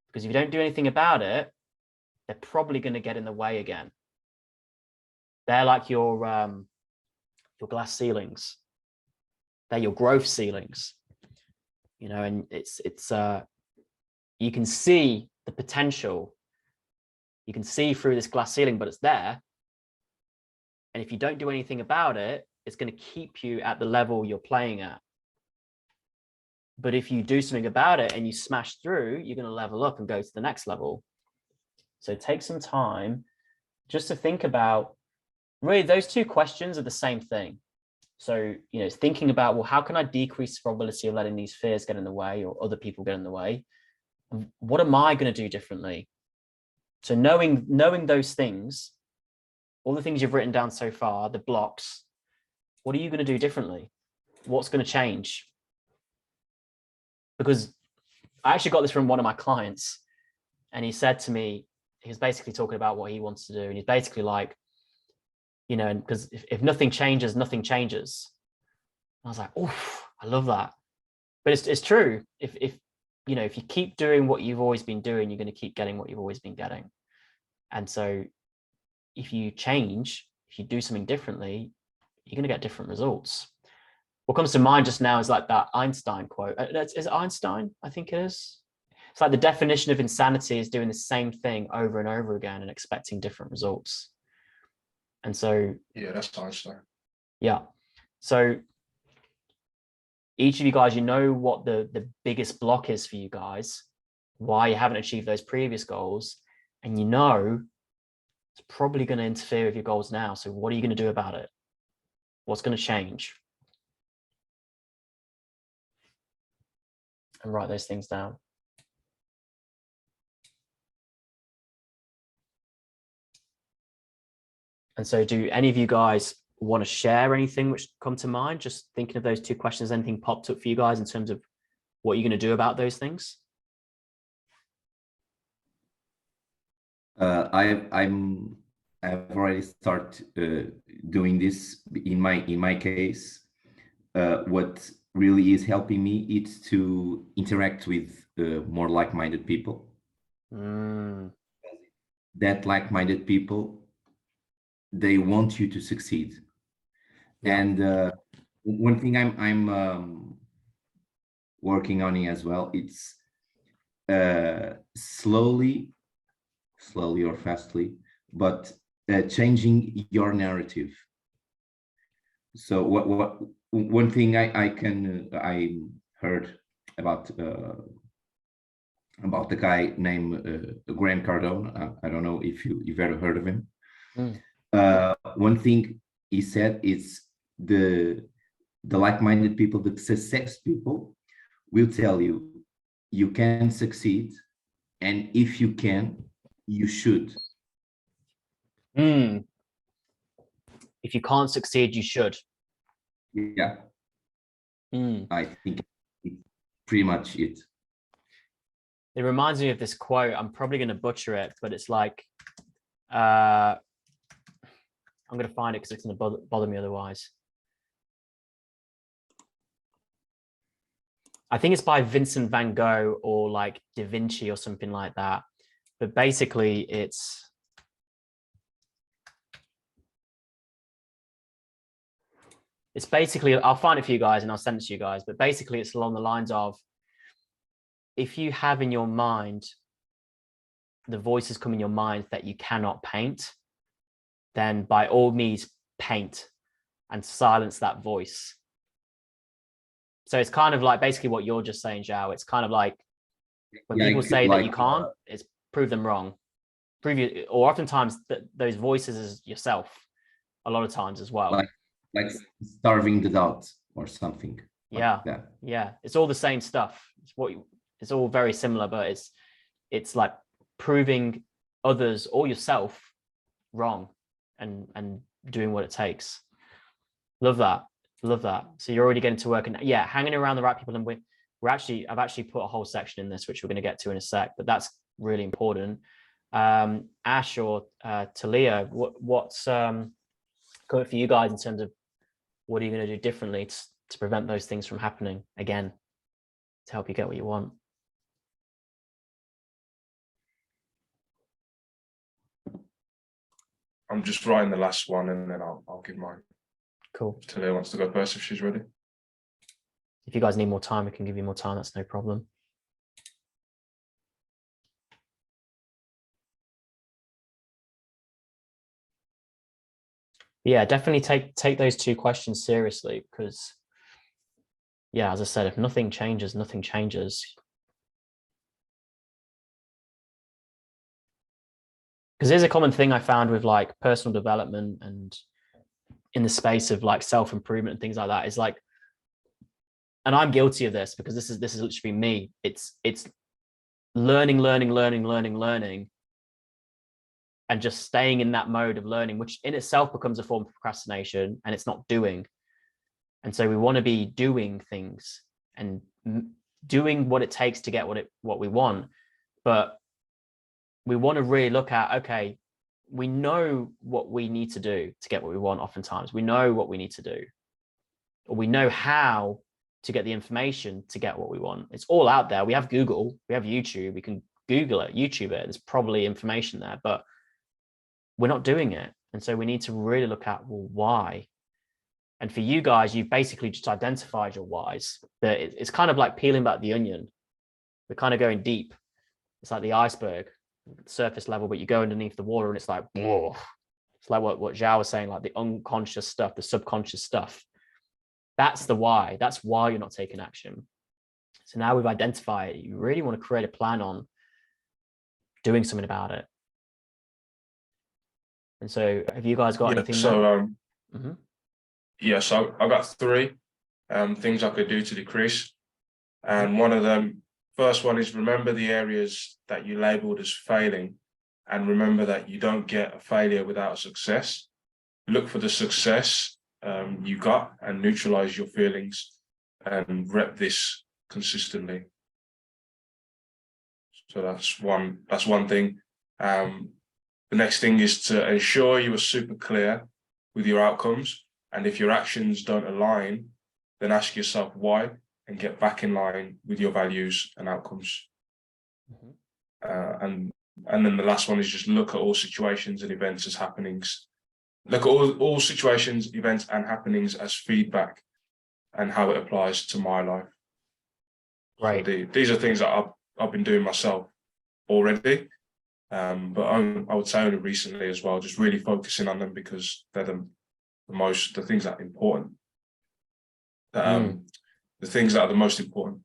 Because if you don't do anything about it, they're probably going to get in the way again. They're like your glass ceilings. They're your growth ceilings. You know, and it's you can see the potential. You can see through this glass ceiling, but it's there. And if you don't do anything about it, it's going to keep you at the level you're playing at. But if you do something about it and you smash through, you're going to level up and go to the next level. So take some time just to think about, really, those two questions are the same thing. So, you know, it's thinking about, well, how can I decrease the probability of letting these fears get in the way or other people get in the way? And what am I going to do differently? So knowing those things, all the things you've written down so far, the blocks, what are you going to do differently? What's going to change? Because I actually got this from one of my clients, and he said to me, he was basically talking about what he wants to do. And he's basically like, you know, because if nothing changes, nothing changes. And I was like, oh, I love that. But it's true. If you know, if you keep doing what you've always been doing, you're going to keep getting what you've always been getting. And so if you change, if you do something differently, you're going to get different results. What comes to mind just now is like that Einstein quote. Is it Einstein? I think it is. It's like the definition of insanity is doing the same thing over and over again and expecting different results. And so, yeah, that's Einstein. yeah. So each of you guys, you know what the biggest block is for you guys, why you haven't achieved those previous goals, and you know it's probably going to interfere with your goals now. So what are you going to do about it? What's going to change? And write those things down. And so do any of you guys want to share anything which come to mind? Just thinking of those two questions, anything popped up for you guys in terms of what you're going to do about those things? I've already started doing this in my case. What really is helping me is to interact with more like-minded people. That like-minded people, they want you to succeed. Yeah. And one thing I'm working on it as well, it's slowly or fastly, but changing your narrative. So what one thing I heard about the guy named Grant Cardone. I don't know if you've ever heard of him. One thing he said is the like-minded people, the success people, will tell you you can succeed, and if you can, you should. If you can't succeed, you should. Yeah. I think it's pretty much it. It reminds me of this quote. I'm probably going to butcher it, but it's like, I'm going to find it because it's going to bother me otherwise. I think it's by Vincent van Gogh or like Da Vinci or something like that. But basically it's basically, I'll find it for you guys and I'll send it to you guys, but basically it's along the lines of, if you have in your mind, the voices come in your mind that you cannot paint, then by all means paint and silence that voice. So it's kind of like basically what you're just saying, Zhao. It's kind of like when people say that you can't, it's prove them wrong. Prove you, or oftentimes those voices is yourself a lot of times as well. Like starving the doubt or something. Yeah, like that. Yeah. It's all the same stuff. It's all very similar, but it's like proving others or yourself wrong and doing what it takes. Love that. So you're already getting to work, and yeah, hanging around the right people. And I've actually put a whole section in this, which we're going to get to in a sec, but that's really important. Ash or Talia, what's coming for you guys in terms of what are you going to do differently to prevent those things from happening again, to help you get what you want? I'm just writing the last one and then I'll give mine. Cool. If Talia wants to go first if she's ready. If you guys need more time, we can give you more time. That's no problem. Yeah, definitely take those two questions seriously, because yeah, as I said, if nothing changes, nothing changes. Because there's a common thing I found with like personal development and in the space of like self-improvement and things like that, is like, and I'm guilty of this because this is literally me. It's learning, and just staying in that mode of learning, which in itself becomes a form of procrastination, and it's not doing. And so we want to be doing things and doing what it takes to get what we want. But we want to really look at, okay, we know what we need to do to get what we want. Oftentimes we know what we need to do, or we know how to get the information to get what we want. It's all out there. We have Google, we have YouTube, we can Google it, YouTube it. There's probably information there, but we're not doing it. And so we need to really look at, well, why? And for you guys, you've basically just identified your whys. That it's kind of like peeling back the onion. We're kind of going deep. it's like the iceberg, surface level, but you go underneath the water and it's like, whoa. It's like what Zhao was saying, like the unconscious stuff, the subconscious stuff. That's the why. That's why you're not taking action. So now we've identified it. You really want to create a plan on doing something about it. And so have you guys got anything? So, so I got 3 things I could do to decrease. And one of them, first one is remember the areas that you labeled as failing, and remember that you don't get a failure without a success. Look for the success you got and neutralize your feelings, and rep this consistently. So that's one thing. The next thing is to ensure you are super clear with your outcomes. And if your actions don't align, then ask yourself why and get back in line with your values and outcomes. And then the last one is just look at all situations and events as happenings. Look at all situations, events, and happenings as feedback and how it applies to my life. Right. So these are things that I've been doing myself already, but I would say only recently as well, just really focusing on them because they're the things that are important. The things that are the most important.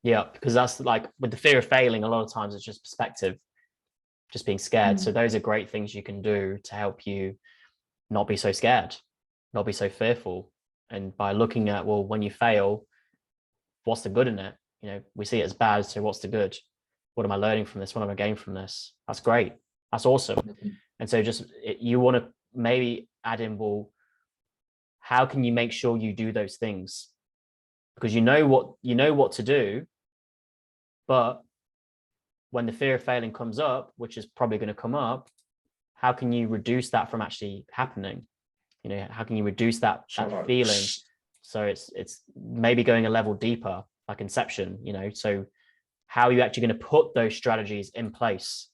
Yeah, because that's like with the fear of failing, a lot of times it's just perspective, just being scared. So those are great things you can do to help you not be so scared, not be so fearful. And by looking at, well, when you fail, what's the good in it? You know, we see it as bad, so what's the good? What am I learning from this? What am I gaining from this? That's great. That's awesome. And so you want to maybe add in, well, how can you make sure you do those things? Because you know what to do, but when the fear of failing comes up, which is probably going to come up, how can you reduce that from actually happening? You know, how can you reduce that feeling? So it's maybe going a level deeper, like Inception, you know. So how are you actually going to put those strategies in place?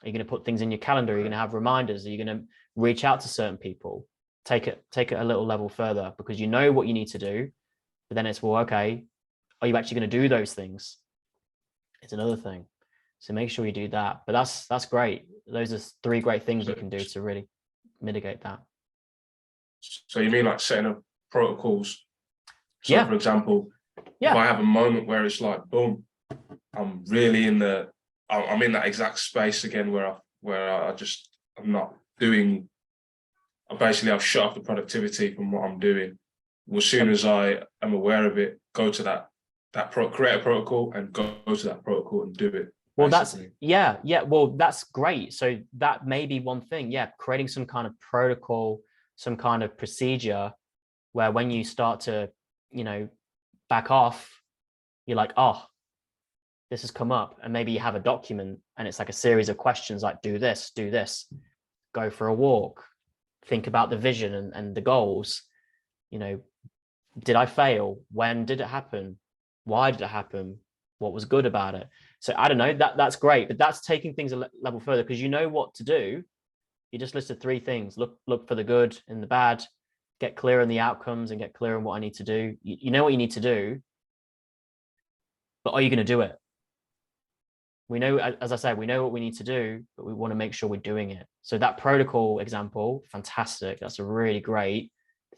Are you going to put things in your calendar? Are you going to have reminders? Are you going to reach out to certain people? Take it a little level further, because you know what you need to do, but then it's, well, okay, are you actually going to do those things? It's another thing. So make sure you do that. But that's great. Those are 3 great things you can do to really mitigate that. So you mean like setting up protocols? So for example, if I have a moment where it's like, boom, I'm really I'm in that exact space again where I'm not doing. Basically, I've shut off the productivity from what I'm doing. As soon as I am aware of it, go to create a protocol and go to that protocol and do it. Well, basically. Well, that's great. So that may be one thing. Yeah, creating some kind of protocol, some kind of procedure where when you start to, you know, back off, you're like, oh, this has come up. And maybe you have a document and it's like a series of questions like, do this, go for a walk, think about the vision and the goals. You know, did I fail? When did it happen? Why did it happen? What was good about it? So I don't know, that's great, but that's taking things a level further, because you know what to do. You just listed 3 things. Look for the good and the bad, get clear on the outcomes and get clear on what I need to do. You know what you need to do, but are you going to do it? We know, as I said, we know what we need to do, but we want to make sure we're doing it. So that protocol example, fantastic. That's a really great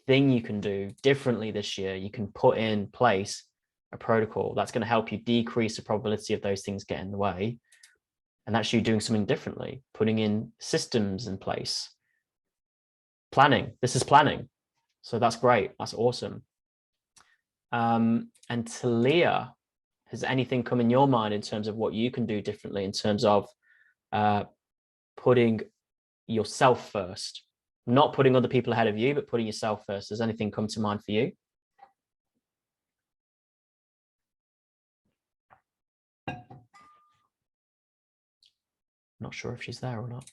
thing you can do differently this year. You can put in place a protocol that's going to help you decrease the probability of those things getting in the way. And that's you doing something differently, putting in systems in place. Planning. This is planning. So that's great. That's awesome. And Talia, has anything come in your mind in terms of what you can do differently in terms of putting yourself first? Not putting other people ahead of you, but putting yourself first. Has anything come to mind for you? Not sure if she's there or not.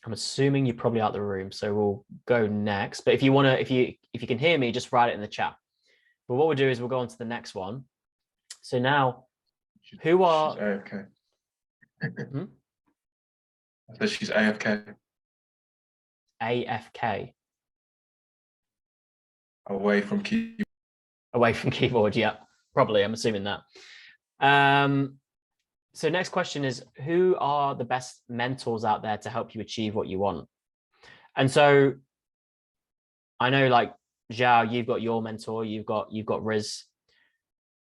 I'm assuming you're probably out of the room, so we'll go next. But if you want to, if you can hear me, just write it in the chat. But what we'll do is we'll go on to the next one. So now, who are she's AFK? I said she's AFK. AFK? away from keyboard. Away from keyboard, yeah, probably. I'm assuming that. So next question is, who are the best mentors out there to help you achieve what you want? And so I know, like, Zhao, you've got your mentor, you've got Riz.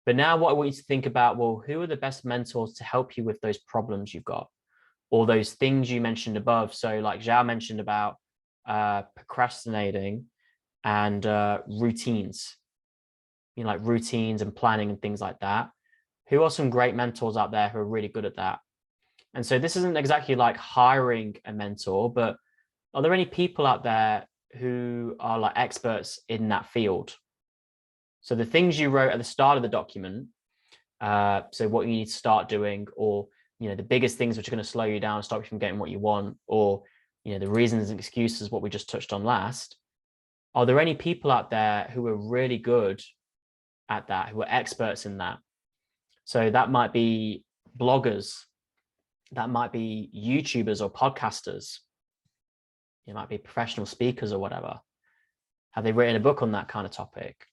But now what I want you to think about, well, who are the best mentors to help you with those problems you've got, or those things you mentioned above? So like Zhao mentioned about procrastinating and routines, like routines and planning and things like that. Who are some great mentors out there who are really good at that? And so this isn't exactly like hiring a mentor, but are there any people out there who are like experts in that field? So the things you wrote at the start of the document, so what you need to start doing, or, the biggest things which are going to slow you down and stop you from getting what you want, or, the reasons and excuses, what we just touched on last. Are there any people out there who are really good at that, who are experts in that? So that might be bloggers, that might be YouTubers or podcasters. It might be professional speakers or whatever. Have they written a book on that kind of topic?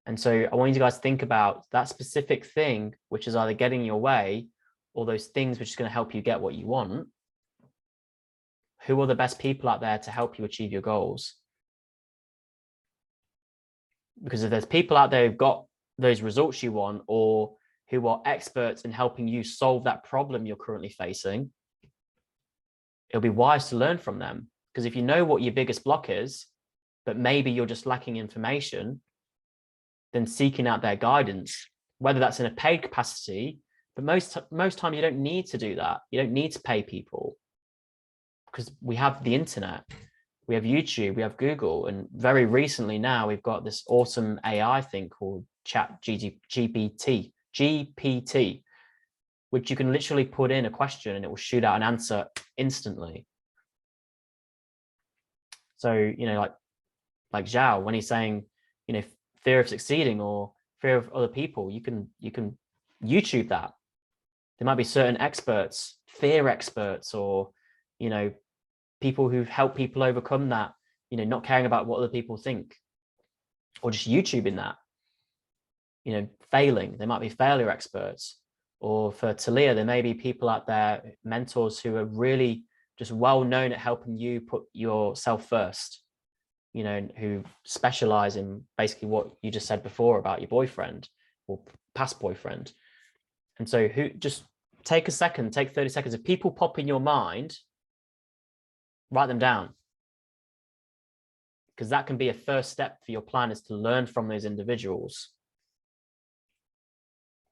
And so I want you guys to think about that specific thing, which is either getting in your way, or those things which is going to help you get what you want. Who are the best people out there to help you achieve your goals? Because if there's people out there who've got those results you want, or who are experts in helping you solve that problem you're currently facing, it'll be wise to learn from them. Because if you know what your biggest block is, but maybe you're just lacking information, then seeking out their guidance, whether that's in a paid capacity, but most times you don't need to do that. You don't need to pay people, because we have the internet, we have YouTube, we have Google, and very recently now we've got this awesome AI thing called GPT, which you can literally put in a question and it will shoot out an answer instantly. So, like Zhao, when he's saying, fear of succeeding or fear of other people, you can YouTube that. There might be certain experts, fear experts, or, people who've helped people overcome that, not caring about what other people think, or just YouTubing that, failing. There might be failure experts. Or for Talia, there may be people out there, mentors who are really just well known at helping you put yourself first, who specialize in basically what you just said before about your boyfriend or past boyfriend. And so just take a second, take 30 seconds. If people pop in your mind, write them down. Because that can be a first step for your plan, is to learn from those individuals.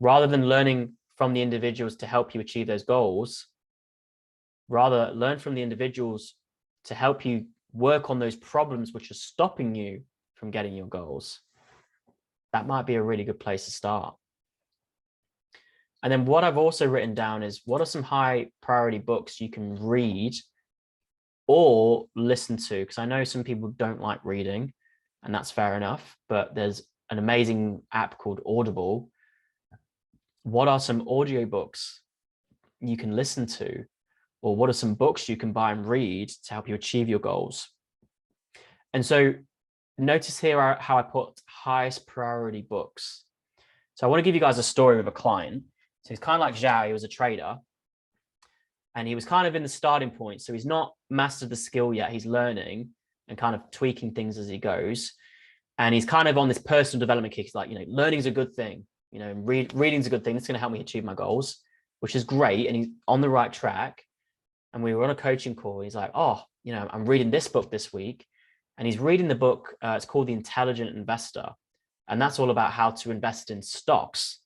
Rather than learning from the individuals to help you achieve those goals, rather learn from the individuals to help you work on those problems which are stopping you from getting your goals. That might be a really good place to start. And then what I've also written down is, what are some high priority books you can read or listen to? Because I know some people don't like reading, and that's fair enough, but there's an amazing app called Audible. What are some audiobooks you can listen to? Or what are some books you can buy and read to help you achieve your goals? And so notice here how I put highest priority books. So I want to give you guys a story of a client. So he's kind of like Zhao, he was a trader, and he was kind of in the starting point. So he's not mastered the skill yet. He's learning and kind of tweaking things as he goes. And he's kind of on this personal development kick. He's like, learning's a good thing. Reading's a good thing. It's going to help me achieve my goals, which is great. And he's on the right track. And we were on a coaching call. He's like, I'm reading this book this week. And he's reading the book. It's called The Intelligent Investor. And that's all about how to invest in stocks.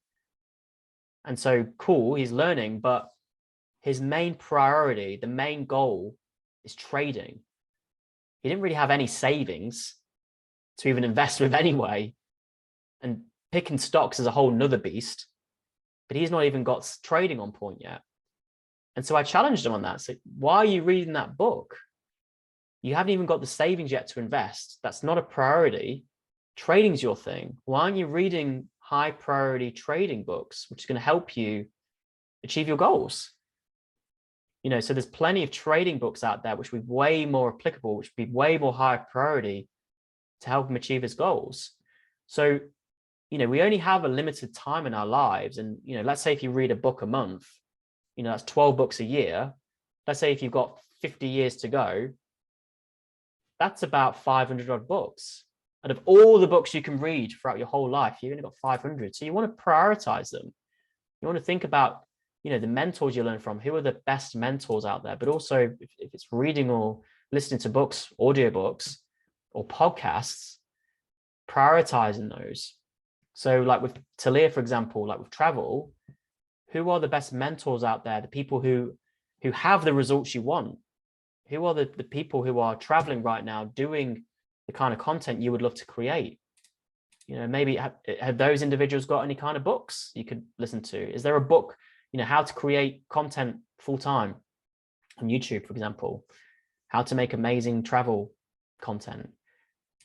And so cool, he's learning, but his main priority, the main goal, is trading. He didn't really have any savings to even invest with anyway. And picking stocks is a whole nother beast. But he's not even got trading on point yet. And so I challenged him on that. So why are you reading that book? You haven't even got the savings yet to invest. That's not a priority. Trading's your thing. Why aren't you reading high priority trading books, which is going to help you achieve your goals? So there's plenty of trading books out there which would be way more applicable, which would be way more high priority to help him achieve his goals. So, we only have a limited time in our lives. And, let's say if you read a book a month, that's 12 books a year. Let's say if you've got 50 years to go, that's about 500 odd books. Out of all the books you can read throughout your whole life, you've only got 500. So you want to prioritize them. You want to think about, the mentors you learn from. Who are the best mentors out there? But also, if it's reading or listening to books, audiobooks, or podcasts, prioritizing those. So like with Talia, for example, like with travel, who are the best mentors out there? The people who have the results you want. Who are the people who are traveling right now doing the kind of content you would love to create? Maybe have those individuals got any kind of books you could listen to? Is there a book, how to create content full-time on YouTube, for example, how to make amazing travel content,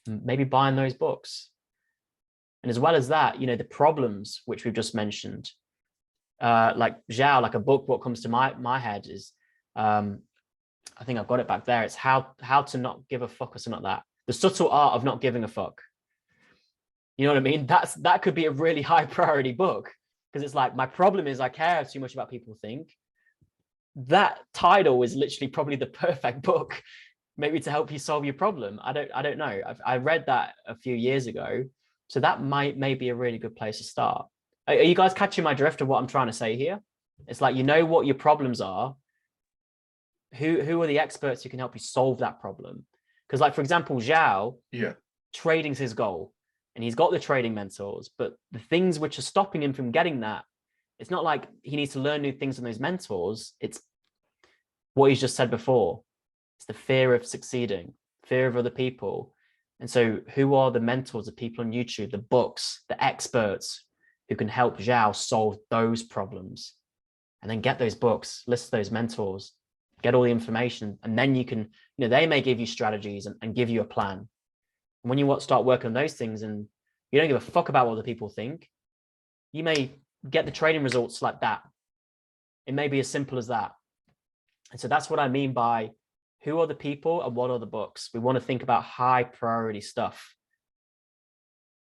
maybe buying those books. And as well as that, the problems which we've just mentioned, like Zhao, like a book, what comes to my head is, I think I've got it back there. It's how to not give a fuck or something like that. The subtle art of not giving a fuck. You know what I mean? That could be a really high priority book, because it's like, my problem is I care too much about people think. That title is literally probably the perfect book, maybe to help you solve your problem. I don't know. I read that a few years ago, so that may be a really good place to start. Are you guys catching my drift of what I'm trying to say here? It's like, what your problems are. Who are the experts who can help you solve that problem? Because, like, for example, Zhao, trading's his goal, and he's got the trading mentors, but the things which are stopping him from getting that, it's not like he needs to learn new things from those mentors. It's what he's just said before. It's the fear of succeeding, fear of other people. And so who are the mentors, the people on YouTube, the books, the experts who can help Zhao solve those problems? And then get those books, list those mentors, get all the information, and then you can, they may give you strategies and give you a plan. And when you start working on those things and you don't give a fuck about what other people think, you may get the trading results like that. It may be as simple as that. And so that's what I mean by who are the people and what are the books. We want to think about high priority stuff,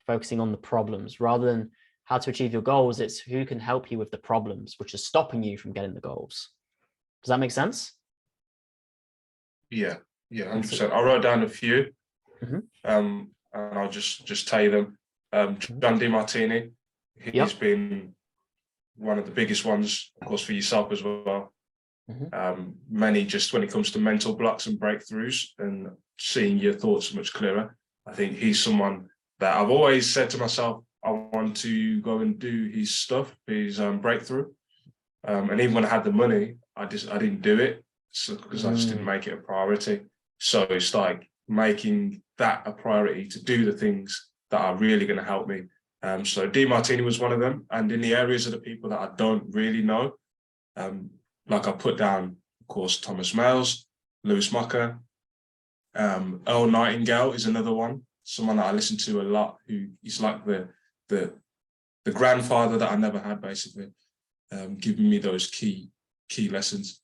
focusing on the problems rather than how to achieve your goals. It's who can help you with the problems, which is stopping you from getting the goals. Does that make sense? Yeah, 100%. I wrote down a few, and I'll just tell you them. John DeMartini, he's been one of the biggest ones, of course, for yourself as well. Many, just when it comes to mental blocks and breakthroughs and seeing your thoughts much clearer. I think he's someone that I've always said to myself, I want to go and do his stuff, his breakthrough. And even when I had the money, I didn't do it because I just didn't make it a priority. So it's like making that a priority to do the things that are really going to help me. So DeMartini was one of them. And in the areas of the people that I don't really know, like I put down, of course, Thomas Miles, Lewis Mocker, Earl Nightingale is another one, someone that I listen to a lot, who is like the grandfather that I never had, basically, giving me those key lessons.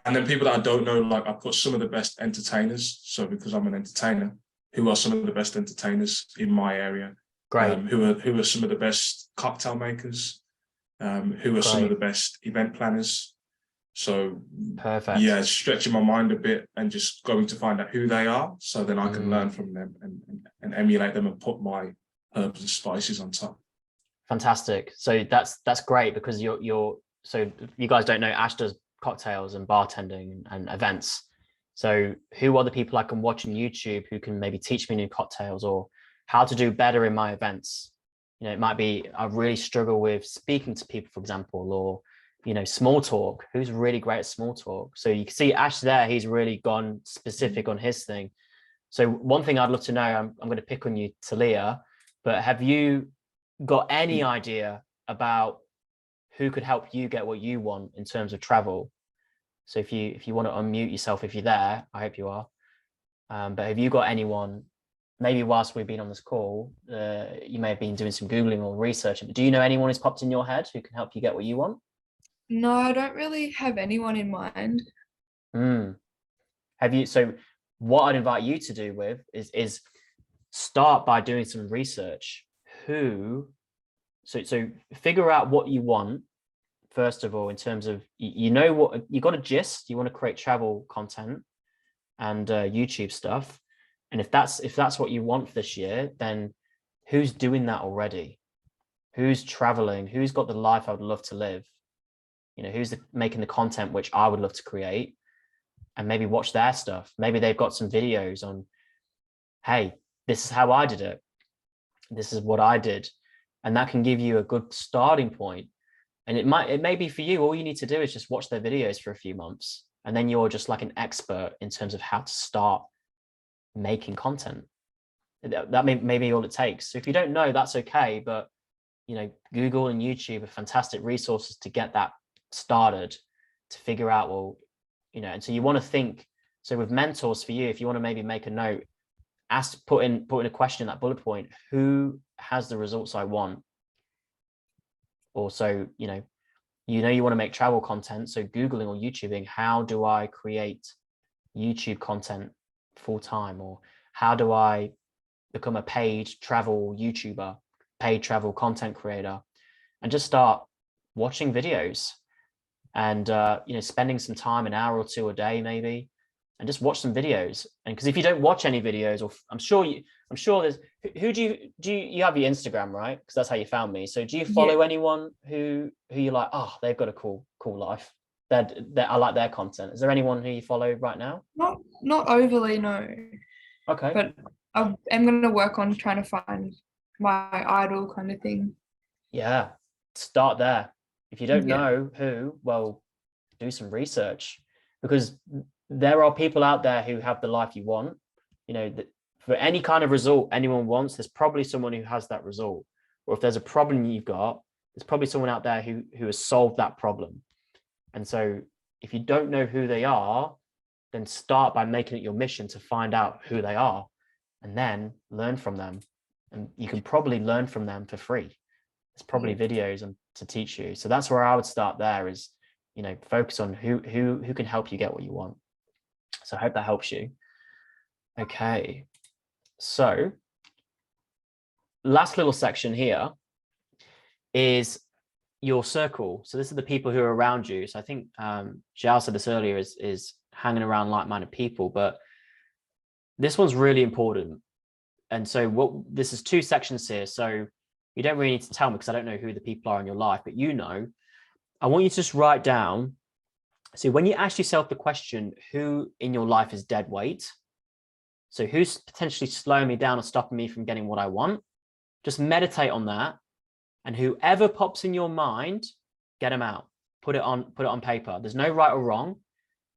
And then people that I don't know, like I put some of the best entertainers. So because I'm an entertainer, who are some of the best entertainers in my area? Great. Who are some of the best cocktail makers? Who are some of the best event planners? So perfect. Yeah, stretching my mind a bit and just going to find out who they are, so then I can learn from them and emulate them and put my herbs and spices on top. Fantastic. So that's great, because you're so you guys don't know, Ash does cocktails and bartending and events. So who are the people I can watch on YouTube who can maybe teach me new cocktails or how to do better in my events? It might be I really struggle with speaking to people, for example, or small talk. Who's really great at small talk? So you can see Ash there, he's really gone specific on his thing. So one thing I'd love to know, I'm going to pick on you, Talia, but have you got any idea about who could help you get what you want in terms of travel? So if you want to unmute yourself, if you're there, I hope you are. But have you got anyone, maybe whilst we've been on this call, you may have been doing some Googling or researching, but do you know anyone who's popped in your head who can help you get what you want? No, I don't really have anyone in mind. Have you, so what I'd invite you to do with is start by doing some research. So figure out what you want, first of all, in terms of, you know what, you got a gist, you want to create travel content and YouTube stuff. And if that's what you want for this year, then who's doing that already? Who's traveling? Who's got the life I would love to live? You know, who's making the content which I would love to create? And maybe watch their stuff. Maybe they've got some videos on, hey, this is how I did it. This is what I did. And that can give you a good starting point. And it may be for you, all you need to do is just watch their videos for a few months. And then you're just like an expert in terms of how to start making content. That may be all it takes. So if you don't know, that's okay. But, you know, Google and YouTube are fantastic resources to get that started, to figure out, well, you know, and so you want to think, so with mentors for you, if you want to maybe make a note, put in a question in that bullet point, who has the results I want? Also, you know you want to make travel content, so Googling or YouTubing, how do I create YouTube content full time? Or how do I become a paid travel YouTuber, paid travel content creator? And just start watching videos and you know, spending some time, an hour or two a day maybe, and just watch some videos. And because if you don't watch any videos, or I'm sure there's, who do you have your Instagram, right? Because that's how you found me. So do you follow anyone who you like, oh, they've got a cool life, that I like their content? Is there anyone who you follow right now? Not overly, no. Okay. But I'm going to work on trying to find my idol kind of thing. Yeah, start there. If you don't know who, well, do some research, because there are people out there who have the life you want. You know, for any kind of result anyone wants, there's probably someone who has that result. Or if there's a problem you've got, there's probably someone out there who has solved that problem. And so if you don't know who they are, then start by making it your mission to find out who they are, and then learn from them. And you can probably learn from them for free. There's probably videos to teach you. So that's where I would start there, is, you know, focus on who can help you get what you want. So I hope that helps you. Okay. So last little section here is your circle. So this is the people who are around you. So I think Xiao said this earlier, is hanging around like-minded people, but this one's really important. And so this is 2 sections here. So you don't really need to tell me, because I don't know who the people are in your life, but you know, I want you to just write down. So when you ask yourself the question, who in your life is dead weight? So who's potentially slowing me down or stopping me from getting what I want? Just meditate on that. And whoever pops in your mind, get them out, put it on paper. There's no right or wrong,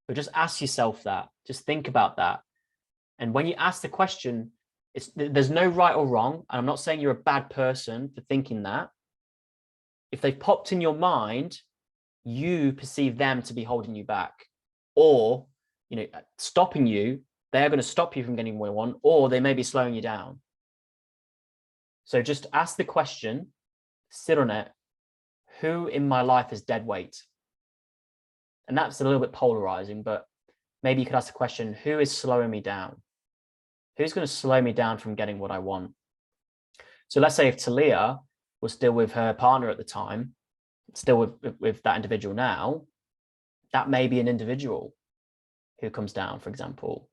but just ask yourself that. Just think about that. And when you ask the question, there's no right or wrong. And I'm not saying you're a bad person for thinking that. If they've popped in your mind, you perceive them to be holding you back, or, you know, stopping you. They're going to stop you from getting what you want, or they may be slowing you down. So just ask the question, sit on it. Who in my life is dead weight? And that's a little bit polarizing, but maybe you could ask the question, who is slowing me down? Who's going to slow me down from getting what I want? So let's say if Talia was still with her partner at the time, still with that individual now, that may be an individual who comes down, for example.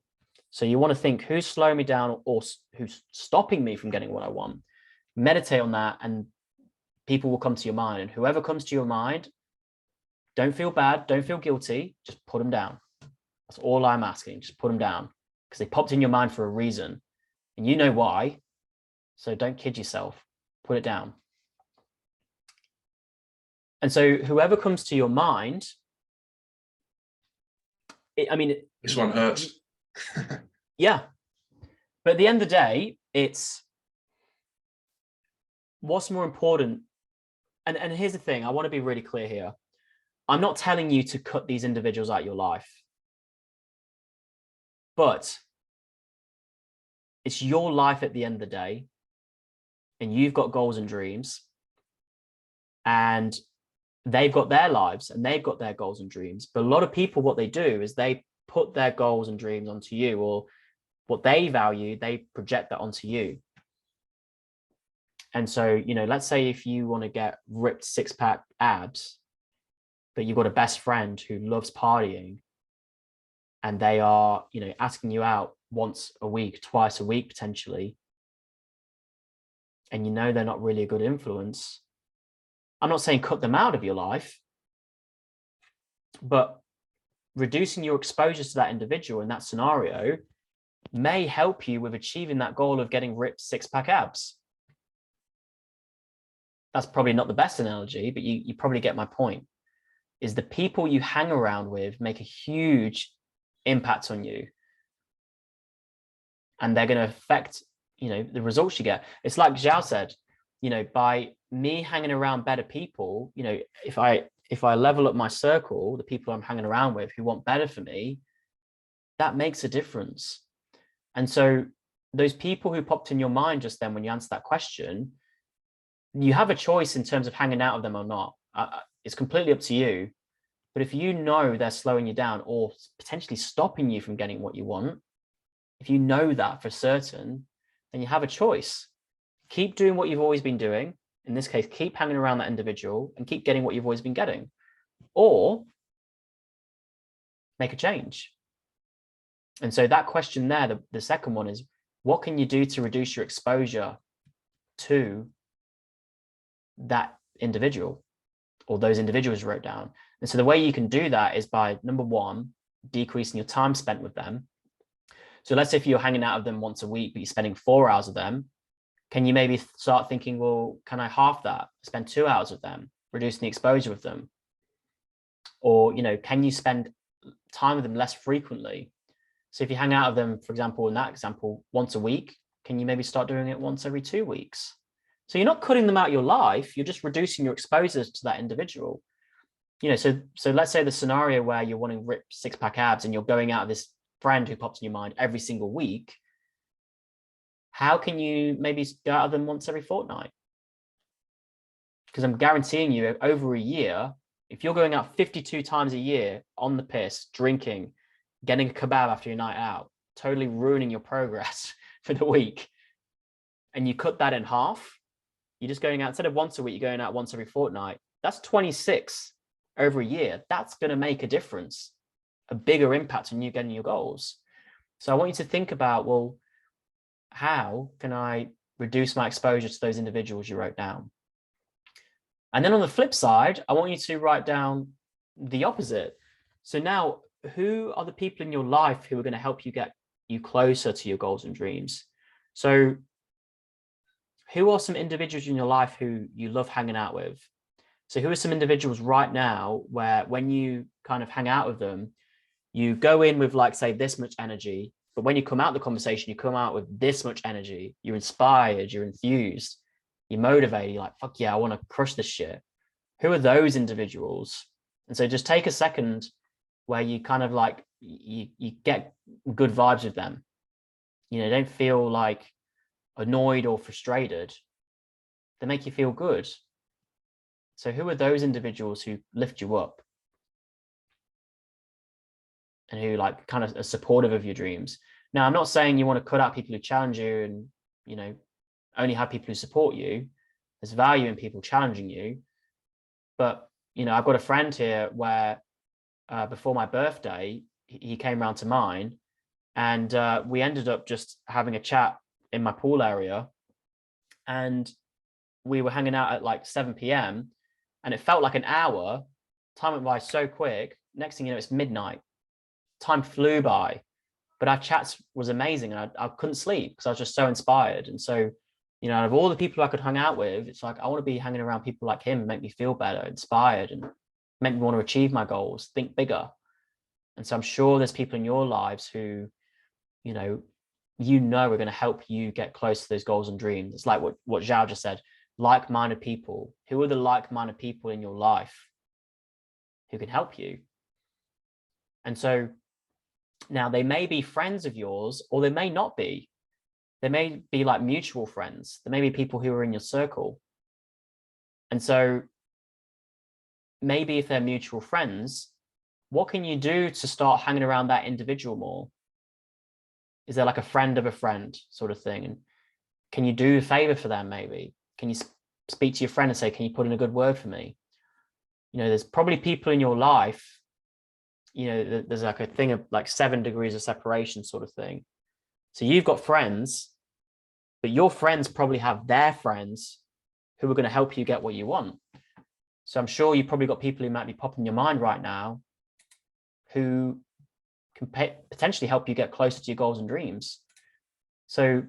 So you want to think, who's slowing me down, or who's stopping me from getting what I want? Meditate on that, and people will come to your mind. And whoever comes to your mind, don't feel bad, don't feel guilty, just put them down. That's all I'm asking, just put them down, because they popped in your mind for a reason, and you know why. So don't kid yourself, put it down. And so whoever comes to your mind, This one hurts. Yeah. But at the end of the day, it's what's more important. And here's the thing, I want to be really clear here. I'm not telling you to cut these individuals out of your life, but it's your life at the end of the day, and you've got goals and dreams, and they've got their lives and they've got their goals and dreams. But a lot of people, what they do is they put their goals and dreams onto you, or what they value, they project that onto you. And so, you know, let's say if you want to get ripped six-pack abs, but you've got a best friend who loves partying, and they are, you know, asking you out once a week, twice a week, potentially, and you know they're not really a good influence. I'm not saying cut them out of your life, but reducing your exposure to that individual in that scenario may help you with achieving that goal of getting ripped six-pack abs. That's probably not the best analogy, but you probably get my point, is the people you hang around with make a huge impact on you. And they're going to affect, you know, the results you get. It's like Zhao said, you know, by me hanging around better people, you know, if I level up my circle, the people I'm hanging around with who want better for me, that makes a difference. And so those people who popped in your mind just then when you answered that question, you have a choice in terms of hanging out with them or not. It's completely up to you. But if you know they're slowing you down or potentially stopping you from getting what you want, if you know that for certain, then you have a choice. Keep doing what you've always been doing. In this case, keep hanging around that individual and keep getting what you've always been getting. Or make a change. And so that question there, the second one is, what can you do to reduce your exposure to that individual or those individuals you wrote down? And so the way you can do that is by, number one, decreasing your time spent with them. So let's say if you're hanging out with them once a week, but you're spending 4 hours with them, can you maybe start thinking, well, can I half that? Spend 2 hours with them, reducing the exposure with them? Or, you know, can you spend time with them less frequently? So if you hang out with them, for example, in that example, once a week, can you maybe start doing it once every 2 weeks? So you're not cutting them out of your life, you're just reducing your exposures to that individual. You know, so let's say the scenario where you're wanting ripped six-pack abs and you're going out with this friend who pops in your mind every single week. How can you maybe go out with them once every fortnight? Because I'm guaranteeing you over a year, if you're going out 52 times a year on the piss, drinking, getting a kebab after your night out, totally ruining your progress for the week, and you cut that in half, you're just going out, instead of once a week, you're going out once every fortnight. That's 26 over a year. That's going to make a difference, a bigger impact on you getting your goals. So I want you to think about, well, how can I reduce my exposure to those individuals you wrote down? And then on the flip side, I want you to write down the opposite. So now, who are the people in your life who are going to help you get you closer to your goals and dreams? So who are some individuals in your life who you love hanging out with? So who are some individuals right now where when you kind of hang out with them, you go in with, like, say, this much energy, but when you come out of the conversation, you come out with this much energy. You're inspired, you're enthused, you're motivated, you're like, fuck yeah, I want to crush this shit. Who are those individuals? And so just take a second where you kind of like, you get good vibes with them. You know, don't feel like annoyed or frustrated. They make you feel good. So who are those individuals who lift you up and who, like, kind of are supportive of your dreams? Now, I'm not saying you want to cut out people who challenge you and, you know, only have people who support you. There's value in people challenging you. But, you know, I've got a friend here where before my birthday, he came round to mine, and we ended up just having a chat in my pool area, and we were hanging out at like 7 p.m. and it felt like an hour. Time went by so quick. Next thing you know, it's midnight. Time flew by, but our chats was amazing, and I couldn't sleep because I was just so inspired. And so, you know, out of all the people I could hang out with, it's like, I want to be hanging around people like him, make me feel better, inspired, and make me want to achieve my goals, think bigger. And so I'm sure there's people in your lives who, you know are going to help you get close to those goals and dreams. It's like what Zhao just said, like-minded people. Who are the like-minded people in your life who can help you? And so now they may be friends of yours, or they may not be. They may be like mutual friends. There may be people who are in your circle. And so maybe if they're mutual friends, what can you do to start hanging around that individual more? Is there like a friend of a friend sort of thing? And can you do a favor for them? Maybe can you speak to your friend and say, can you put in a good word for me? You know, there's probably people in your life, you know, there's like a thing of like 7 degrees of separation sort of thing. So you've got friends, but your friends probably have their friends who are going to help you get what you want. So I'm sure you've probably got people who might be popping in your mind right now who can potentially help you get closer to your goals and dreams. So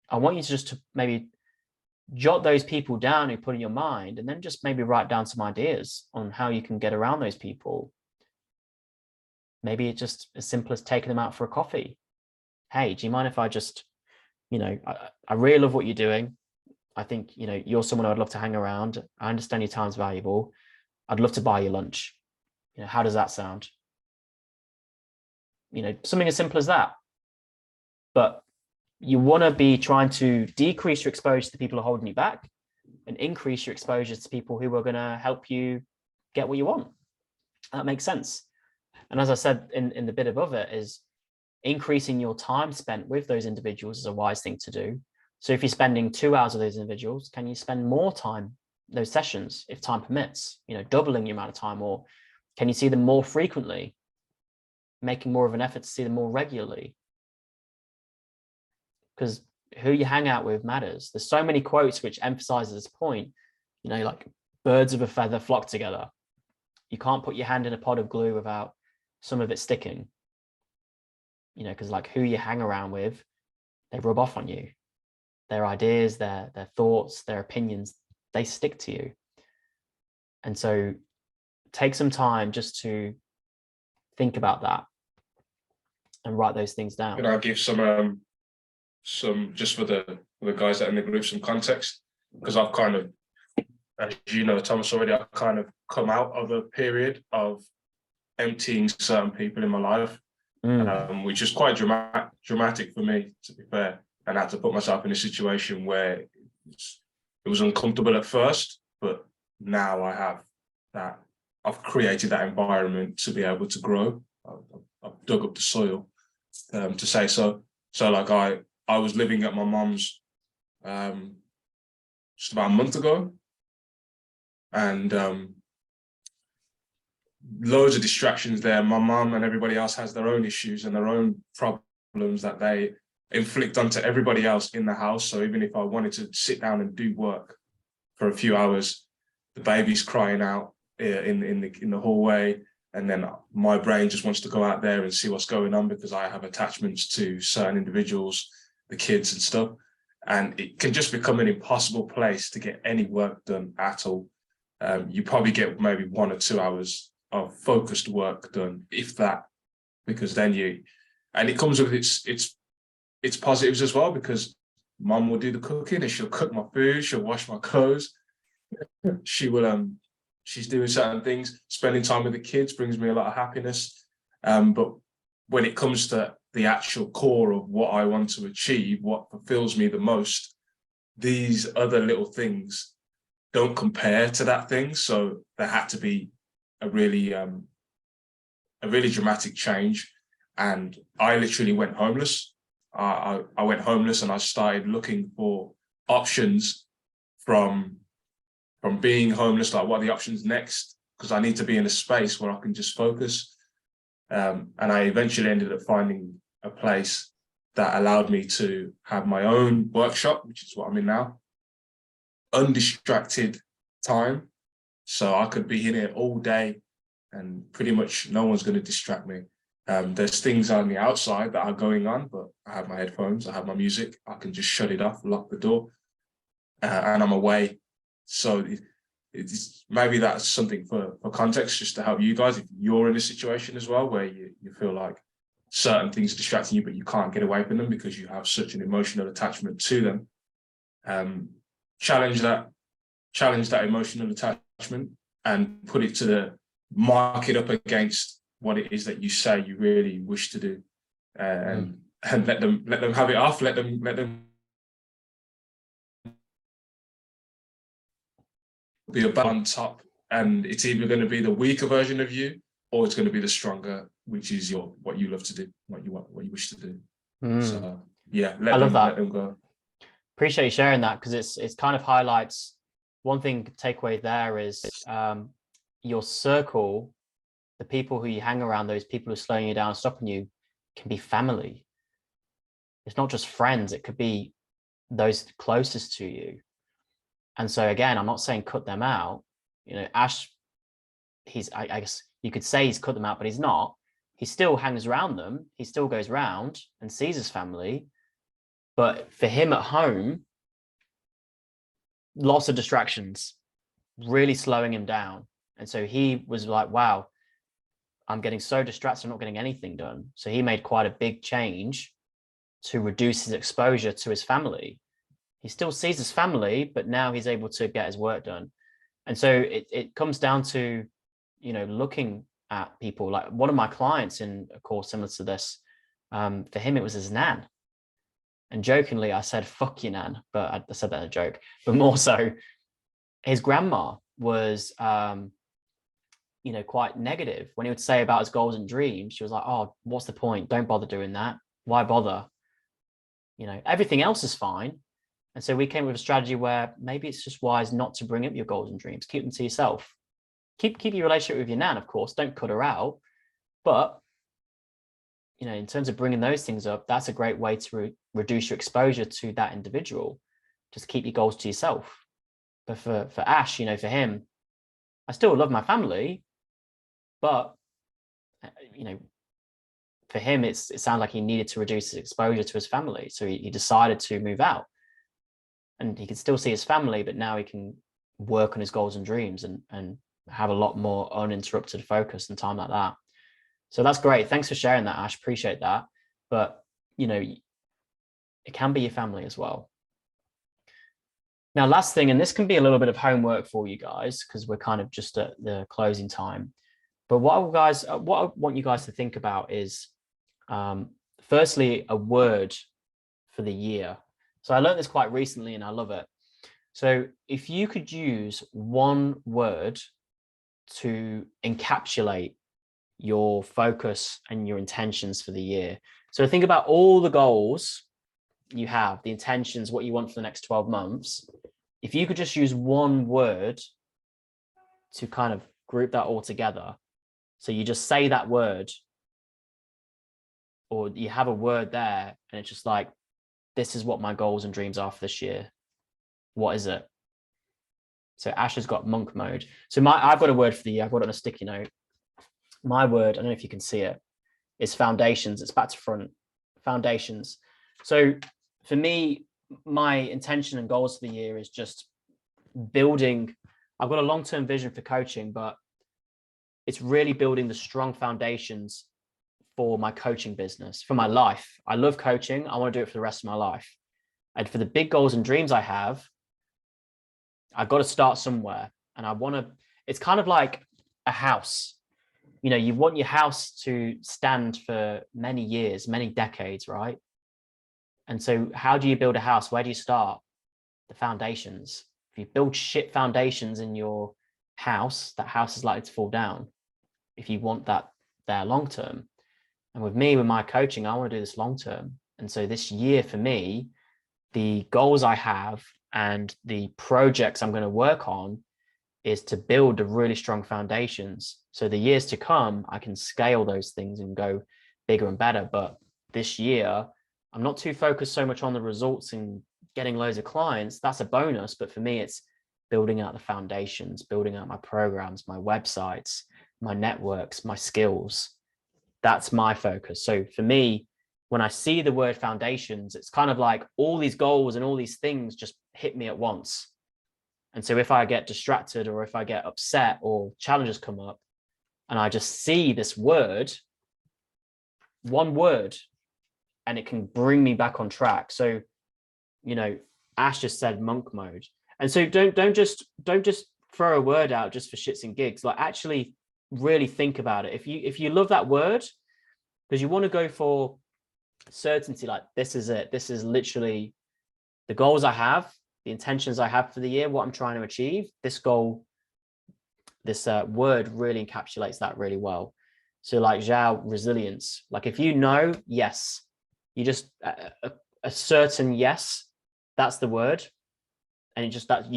I want you to just to maybe jot those people down who put in your mind, and then just maybe write down some ideas on how you can get around those people. Maybe it's just as simple as taking them out for a coffee. Hey, do you mind if I just, you know, I really love what you're doing. I think, you know, you're someone I'd love to hang around. I understand your time's valuable. I'd love to buy you lunch. You know, how does that sound? You know, something as simple as that. But you want to be trying to decrease your exposure to the people who are holding you back and increase your exposure to people who are going to help you get what you want. That makes sense. And as I said in the bit above it, is increasing your time spent with those individuals is a wise thing to do. So if you're spending 2 hours with those individuals, can you spend more time those sessions if time permits, you know, doubling the amount of time? Or can you see them more frequently, making more of an effort to see them more regularly? Because who you hang out with matters. There's so many quotes which emphasize this point, you know, like birds of a feather flock together. You can't put your hand in a pot of glue without some of it sticking, you know, because like who you hang around with, they rub off on you. Their ideas, their thoughts, their opinions, they stick to you. And so take some time just to think about that and write those things down. Can I give some just for the guys that are in the group, some context? Because I've kind of, as you know, Thomas, already, I've kind of come out of a period of emptying certain people in my life, which is quite dramatic for me, to be fair. And I had to put myself in a situation where it was uncomfortable at first, but now I have that, I've created that environment to be able to grow. I've dug up the soil, to say so. So like I was living at my mom's just about a month ago, and loads of distractions there. My mom and everybody else has their own issues and their own problems that they inflict onto everybody else in the house. So even if I wanted to sit down and do work for a few hours, the baby's crying out in the hallway, and then my brain just wants to go out there and see what's going on because I have attachments to certain individuals, the kids and stuff, and it can just become an impossible place to get any work done at all. You probably get maybe 1 or 2 hours of focused work done, if that, because then and it comes with its positives as well, because mom will do the cooking and she'll cook my food, she'll wash my clothes, she will she's doing certain things. Spending time with the kids brings me a lot of happiness, but when it comes to the actual core of what I want to achieve, what fulfills me the most, these other little things don't compare to that thing. So there had to be a really dramatic change, and I literally went homeless. I went homeless, and I started looking for options from being homeless. Like, what are the options next? Because I need to be in a space where I can just focus. And I eventually ended up finding a place that allowed me to have my own workshop, which is what I'm in now. Undistracted time. So I could be in here all day and pretty much no one's going to distract me. There's things on the outside that are going on, but I have my headphones, I have my music, I can just shut it off, lock the door, and I'm away. So it's maybe that's something for context, just to help you guys if you're in a situation as well where you feel like certain things are distracting you, but you can't get away from them because you have such an emotional attachment to them. Challenge that emotional attachment and put it to the mark it up against what it is that you say you really wish to do, and let them have it off. Let them be a on top, and it's either going to be the weaker version of you or it's going to be the stronger, which is what you love to do, what you wish to do. So yeah, I love that. let them go. Appreciate you sharing that, because it's kind of highlights one thing to take away there is your circle, the people who you hang around, those people who are slowing you down, stopping you, can be family. It's not just friends, it could be those closest to you. And so again, I'm not saying cut them out. You know, Ash, I guess you could say he's cut them out, but he's not. He still hangs around them. He still goes round and sees his family. But for him at home, lots of distractions, really slowing him down. And so he was like, wow, I'm getting so distracted, I'm not getting anything done. So he made quite a big change to reduce his exposure to his family. He still sees his family, but now he's able to get his work done. And so it comes down to, you know, looking at people. Like one of my clients in a course similar to this, for him, it was his nan. And jokingly, I said, fuck your nan, but I said that in a joke. But more so, his grandma was, you know, quite negative. When he would say about his goals and dreams, she was like, oh, what's the point? Don't bother doing that. Why bother? You know, everything else is fine. And so we came with a strategy where maybe it's just wise not to bring up your goals and dreams. Keep them to yourself. Keep your relationship with your nan, of course. Don't cut her out. But, you know, in terms of bringing those things up, that's a great way to reduce your exposure to that individual. Just keep your goals to yourself. But for Ash, you know, for him, I still love my family, but, you know, for him, it sounds like he needed to reduce his exposure to his family. So he decided to move out. And he can still see his family, but now he can work on his goals and dreams and have a lot more uninterrupted focus and time like that. So that's great. Thanks for sharing that, Ash. Appreciate that. But, you know, it can be your family as well. Now, last thing, and this can be a little bit of homework for you guys, because we're kind of just at the closing time. But what I want you guys to think about is, firstly, a word for the year. So I learned this quite recently and I love it. So if you could use one word to encapsulate your focus and your intentions for the year. So think about all the goals you have, the intentions, what you want for the next 12 months. If you could just use one word to kind of group that all together. So you just say that word, or you have a word there and it's just like, this is what my goals and dreams are for this year. What is it? So Ash has got monk mode. So I've got a word for the year. I've got it on a sticky note. My word, I don't know if you can see it, is foundations. It's back to front, foundations. So for me, my intention and goals for the year is just building. I've got a long-term vision for coaching, but it's really building the strong foundations for my coaching business, for my life. I love coaching. I want to do it for the rest of my life. And for the big goals and dreams I have, I've got to start somewhere. And I want to, it's kind of like a house. You know, you want your house to stand for many years, many decades, right? And so how do you build a house? Where do you start? The foundations. If you build shit foundations in your house, that house is likely to fall down if you want that there long term. And with me, with my coaching, I want to do this long term. And so this year for me, the goals I have and the projects I'm going to work on is to build the really strong foundations. So the years to come, I can scale those things and go bigger and better. But this year, I'm not too focused so much on the results and getting loads of clients. That's a bonus. But for me, it's building out the foundations, building out my programs, my websites, my networks, my skills. That's my focus. So for me, when I see the word foundations, it's kind of like all these goals and all these things just hit me at once. And so if I get distracted or if I get upset or challenges come up and I just see this word, one word, and it can bring me back on track. So, you know, Ash just said monk mode. And so don't just throw a word out just for shits and gigs. Like actually really think about it. If you love that word, because you want to go for certainty, like this is it. This is literally the goals I have, the intentions I have for the year, what I'm trying to achieve. This goal, this word really encapsulates that really well. So like Zhao, resilience. Like if you know, yes, You just a certain yes, that's the word. And you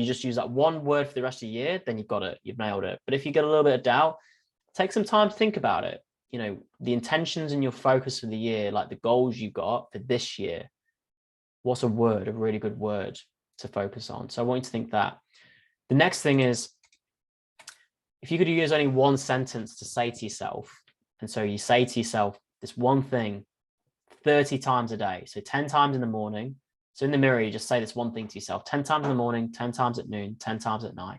just use that one word for the rest of the year, then you've got it, you've nailed it. But if you get a little bit of doubt, take some time to think about it. You know, the intentions and your focus for the year, like the goals you got for this year. What's a really good word to focus on? So I want you to think that. The next thing is, if you could use only one sentence to say to yourself, and so you say to yourself this one thing 30 times a day, so 10 times in the morning. So in the mirror, you just say this one thing to yourself 10 times in the morning, 10 times at noon, 10 times at night,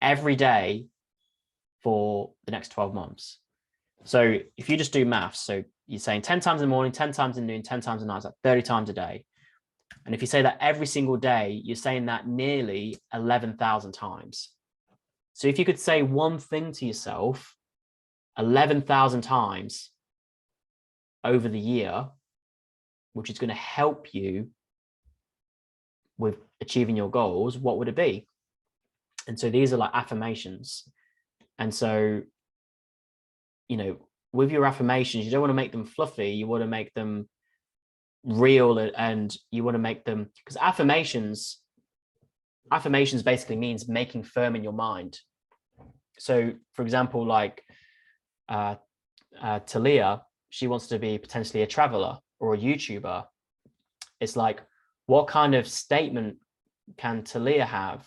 every day for the next 12 months. So if you just do maths, so you're saying 10 times in the morning, 10 times in noon, 10 times at night, it's like 30 times a day. And if you say that every single day, you're saying that nearly 11,000 times. So if you could say one thing to yourself 11,000 times over the year, which is going to help you with achieving your goals, what would it be? And so these are like affirmations. And so, you know, with your affirmations, you don't want to make them fluffy. You want to make them real, and you want to make them, because affirmations basically means making firm in your mind. So for example, like Talia, she wants to be potentially a traveler or a YouTuber. It's like, what kind of statement can Talia have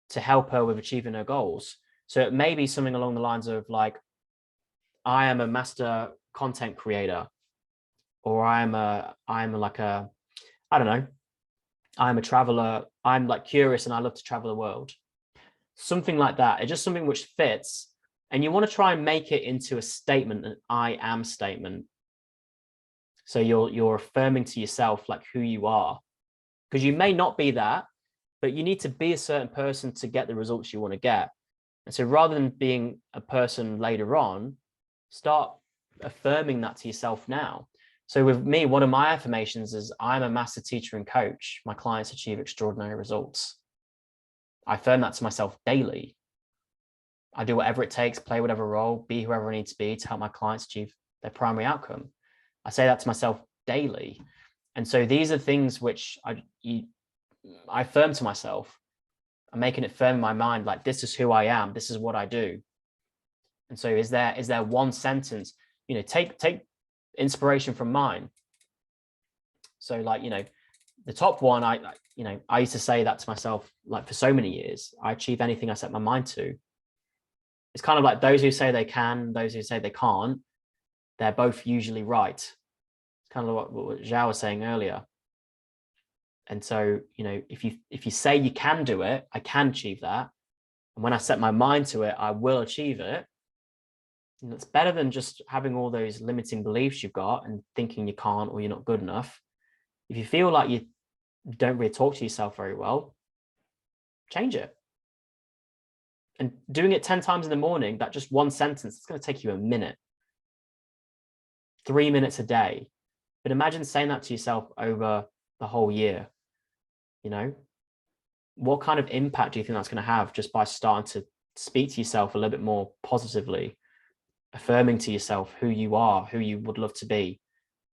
to help her with achieving her goals? So it may be something along the lines of like, I am a master content creator, or I'm like a, I don't know, I'm a traveler. I'm like curious and I love to travel the world. Something like that. It's just something which fits. And you want to try and make it into a statement, an I am statement. So you're affirming to yourself like who you are, because you may not be that, but you need to be a certain person to get the results you want to get. And so rather than being a person later on, start affirming that to yourself now. So with me, one of my affirmations is I'm a master teacher and coach. My clients achieve extraordinary results. I affirm that to myself daily. I do whatever it takes, play whatever role, be whoever I need to be to help my clients achieve their primary outcome. I say that to myself daily. And so these are things which I affirm to myself. I'm making it firm in my mind, like this is who I am, this is what I do. And so is there one sentence, you know, take inspiration from mine. So like, you know, the top one, I used to say that to myself, like for so many years, I achieve anything I set my mind to. It's kind of like those who say they can, those who say they can't, they're both usually right. It's kind of what Zhao was saying earlier. And so, you know, if you say you can do it, I can achieve that. And when I set my mind to it, I will achieve it. And it's better than just having all those limiting beliefs you've got and thinking you can't or you're not good enough. If you feel like you don't really talk to yourself very well, change it. And doing it 10 times in the morning, that just one sentence, it's going to take you a minute, 3 minutes a day. But imagine saying that to yourself over the whole year. You know, what kind of impact do you think that's going to have just by starting to speak to yourself a little bit more positively, affirming to yourself who you are, who you would love to be,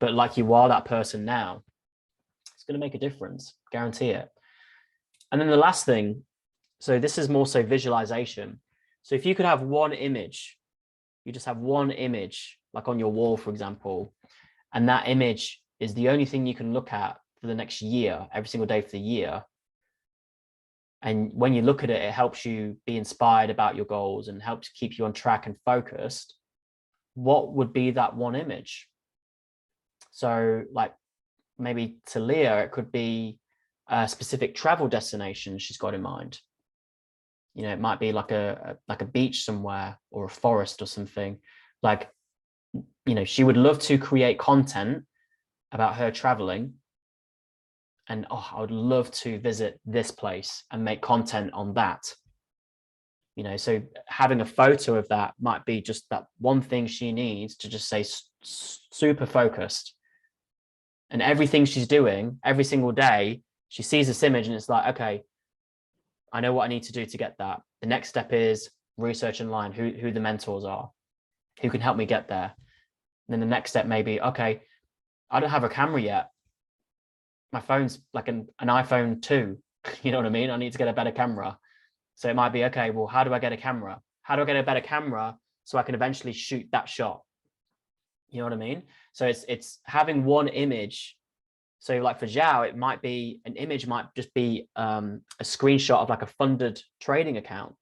but like you are that person now? It's going to make a difference, guarantee it. And then the last thing, so this is more so visualization. So if you could have one image, you just have one image, like on your wall, for example, and that image is the only thing you can look at for the next year, every single day for the year. And when you look at it, it helps you be inspired about your goals and helps keep you on track and focused. What would be that one image? So like maybe to Leah, it could be a specific travel destination she's got in mind. You know, it might be like a beach somewhere or a forest or something. Like, you know, she would love to create content about her traveling. And oh, I would love to visit this place and make content on that. You know, so having a photo of that might be just that one thing she needs to just say super focused. And everything she's doing every single day, she sees this image and it's like, okay, I know what I need to do to get that. The next step is research online, who the mentors are, who can help me get there. And then the next step may be, okay, I don't have a camera yet. My phone's like an iPhone 2. You know what I mean? I need to get a better camera. So it might be, okay, well, how do I get a camera? How do I get a better camera so I can eventually shoot that shot? You know what I mean? So it's having one image. So like for Zhao, it might be an image might just be a screenshot of like a funded trading account.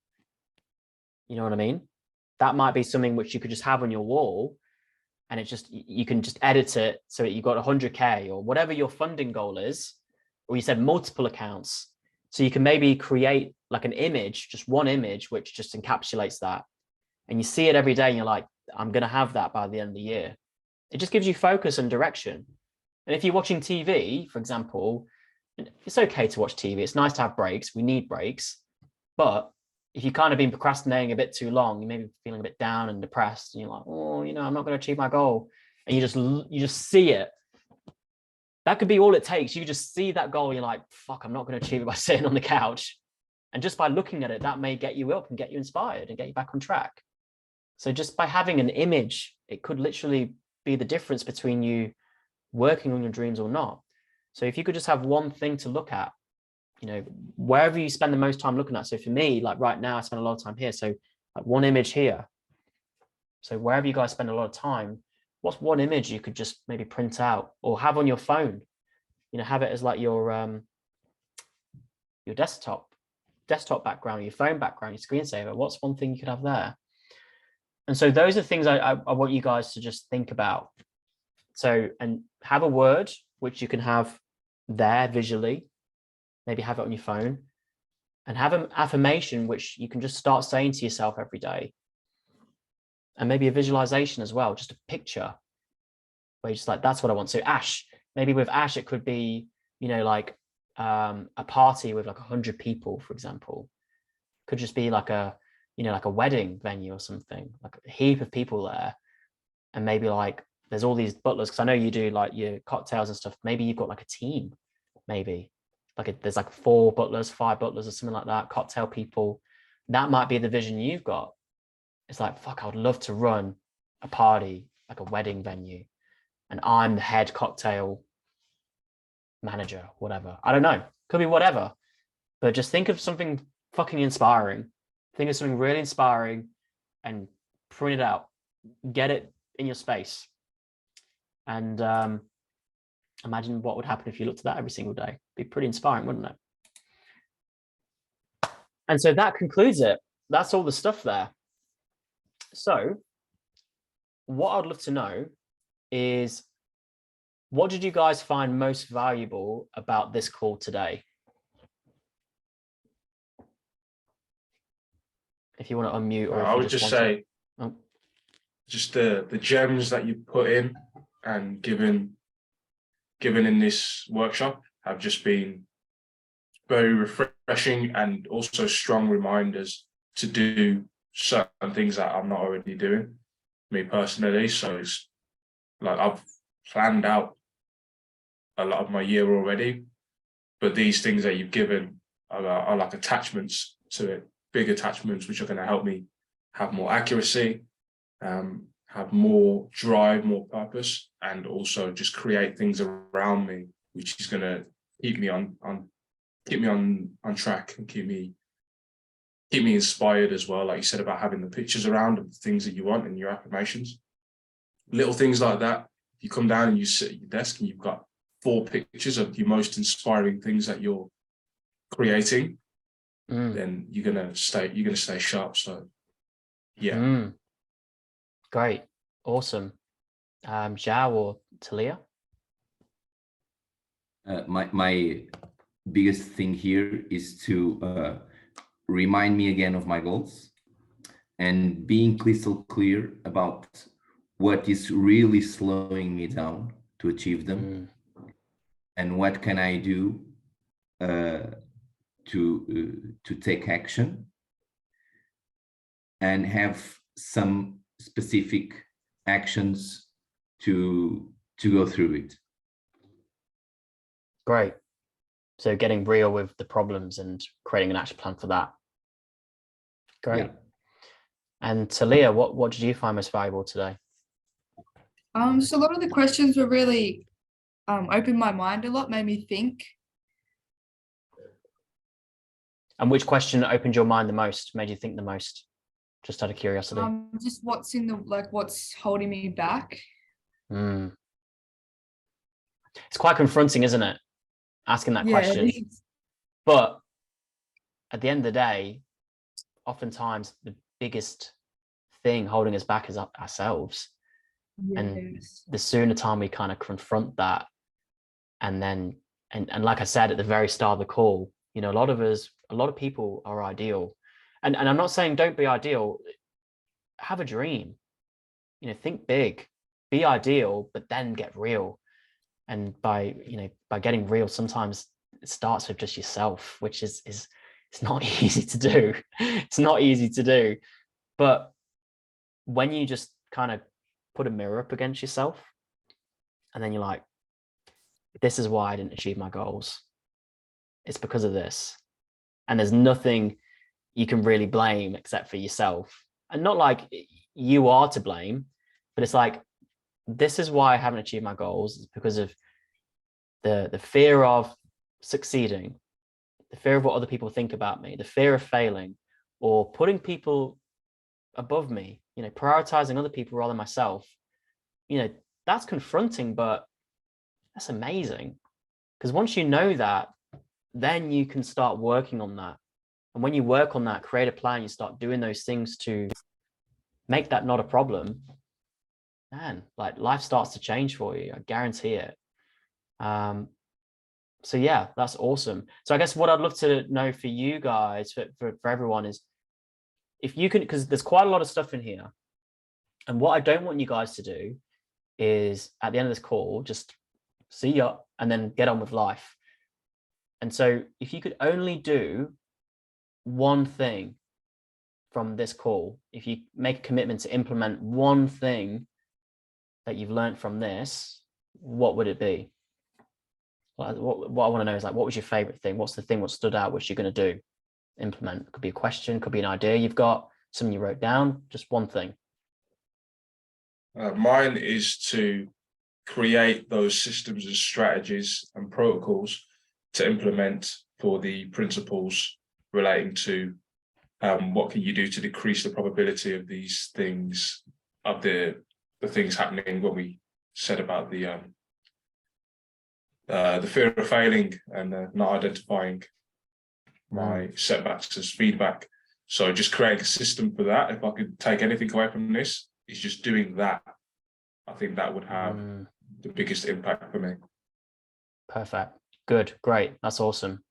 You know what I mean? That might be something which you could just have on your wall, and it's just, you can just edit it so that you've got 100K or whatever your funding goal is, or you said multiple accounts. So you can maybe create like an image, just one image, which just encapsulates that. And you see it every day and you're like, I'm going to have that by the end of the year. It just gives you focus and direction. And if you're watching TV, for example, it's okay to watch TV. It's nice to have breaks. We need breaks. But if you've kind of been procrastinating a bit too long, you may be feeling a bit down and depressed, and you're like, oh, you know, I'm not going to achieve my goal. And you just see it. That could be all it takes. You just see that goal. You're like, fuck, I'm not going to achieve it by sitting on the couch. And just by looking at it, that may get you up and get you inspired and get you back on track. So just by having an image, it could literally be the difference between you working on your dreams or not. So if you could just have one thing to look at, you know, wherever you spend the most time looking at. So for me, like right now, I spend a lot of time here. So like one image here. So wherever you guys spend a lot of time, what's one image you could just maybe print out or have on your phone? You know, have it as like your desktop background, your phone background, your screensaver. What's one thing you could have there? And so those are things I want you guys to just think about. So, and have a word which you can have there visually, maybe have it on your phone, and have an affirmation which you can just start saying to yourself every day. And maybe a visualization as well, just a picture where you're just like, that's what I want. So Ash, maybe with Ash, it could be, you know, like a party with like 100 people, for example. Could just be like a, you know, like a wedding venue or something, like a heap of people there. And maybe like there's all these butlers, because I know you do like your cocktails and stuff. Maybe you've got like a team, maybe like there's like 4 butlers, 5 butlers or something like that, cocktail people. That might be the vision you've got. It's like, fuck, I would love to run a party, like a wedding venue, and I'm the head cocktail manager, whatever. I don't know. Could be whatever. But just think of something fucking inspiring. Think of something really inspiring and print it out. Get it in your space. And imagine what would happen if you looked at that every single day. It'd be pretty inspiring, wouldn't it? And so that concludes it. That's all the stuff there. So what I'd love to know is, what did you guys find most valuable about this call today? If you want to unmute, or if I you would just want say, to... just the gems that you put in and given in this workshop have just been very refreshing, and also strong reminders to do certain things that I'm not already doing, me personally. So it's like I've planned out a lot of my year already, but these things that you've given are like attachments to it, big attachments, which are going to help me have more accuracy, have more drive, more purpose, and also just create things around me, which is going to keep me on track and keep me inspired as well. Like you said about having the pictures around of the things that you want in your affirmations, little things like that. You come down and you sit at your desk and you've got 4 pictures of your most inspiring things that you're creating, then you're gonna stay sharp. So yeah. Great, awesome. Zhao or Talia? My biggest thing here is to remind me again of my goals and being crystal clear about what is really slowing me down to achieve them, and what can I do to take action, and have some specific actions to go through it. Great. So getting real with the problems and creating an action plan for that. Great. Yeah. And Talia, what did you find most valuable today? So a lot of the questions were really opened my mind a lot, made me think. And which question opened your mind the most, made you think the most? Just out of curiosity. Just what's in the what's holding me back. It's quite confronting, isn't it? Asking that question. But at the end of the day, oftentimes the biggest thing holding us back is ourselves. Yes. And the sooner time we kind of confront that, and then and like I said at the very start of the call, you know, a lot of people are ideal. And I'm not saying don't be ideal. Have a dream, you know, think big, be ideal, but then get real. And by getting real, sometimes it starts with just yourself, which is it's not easy to do. It's not easy to do. But when you just kind of put a mirror up against yourself, and then you're like, this is why I didn't achieve my goals. It's because of this. And there's nothing you can really blame except for yourself. And not like you are to blame, but it's like, this is why I haven't achieved my goals. It's because of the fear of succeeding, the fear of what other people think about me, the fear of failing, or putting people above me, you know, prioritizing other people rather than myself. You know, that's confronting, but that's amazing. Because once you know that, then you can start working on that. And when you work on that, create a plan, you start doing those things to make that not a problem, man, like life starts to change for you. I guarantee it. So yeah, that's awesome. So I guess what I'd love to know for you guys, for everyone, is if you can, because there's quite a lot of stuff in here. And what I don't want you guys to do is at the end of this call, just see ya and then get on with life. And so if you could only do one thing from this call, if you make a commitment to implement one thing that you've learned from this, what would it be? What I want to know is, like, what was your favorite thing? What's the thing what stood out, which you're going to do, implement? It could be a question, could be an idea you've got, something you wrote down, just one thing. Mine is to create those systems and strategies and protocols to implement for the principles relating to what can you do to decrease the probability of these things, of the things happening when we said about the fear of failing and not identifying my setbacks as feedback. So just creating a system for that. If I could take anything away from this, it's just doing that. I think that would have the biggest impact for me. Perfect. Good. Great. That's awesome.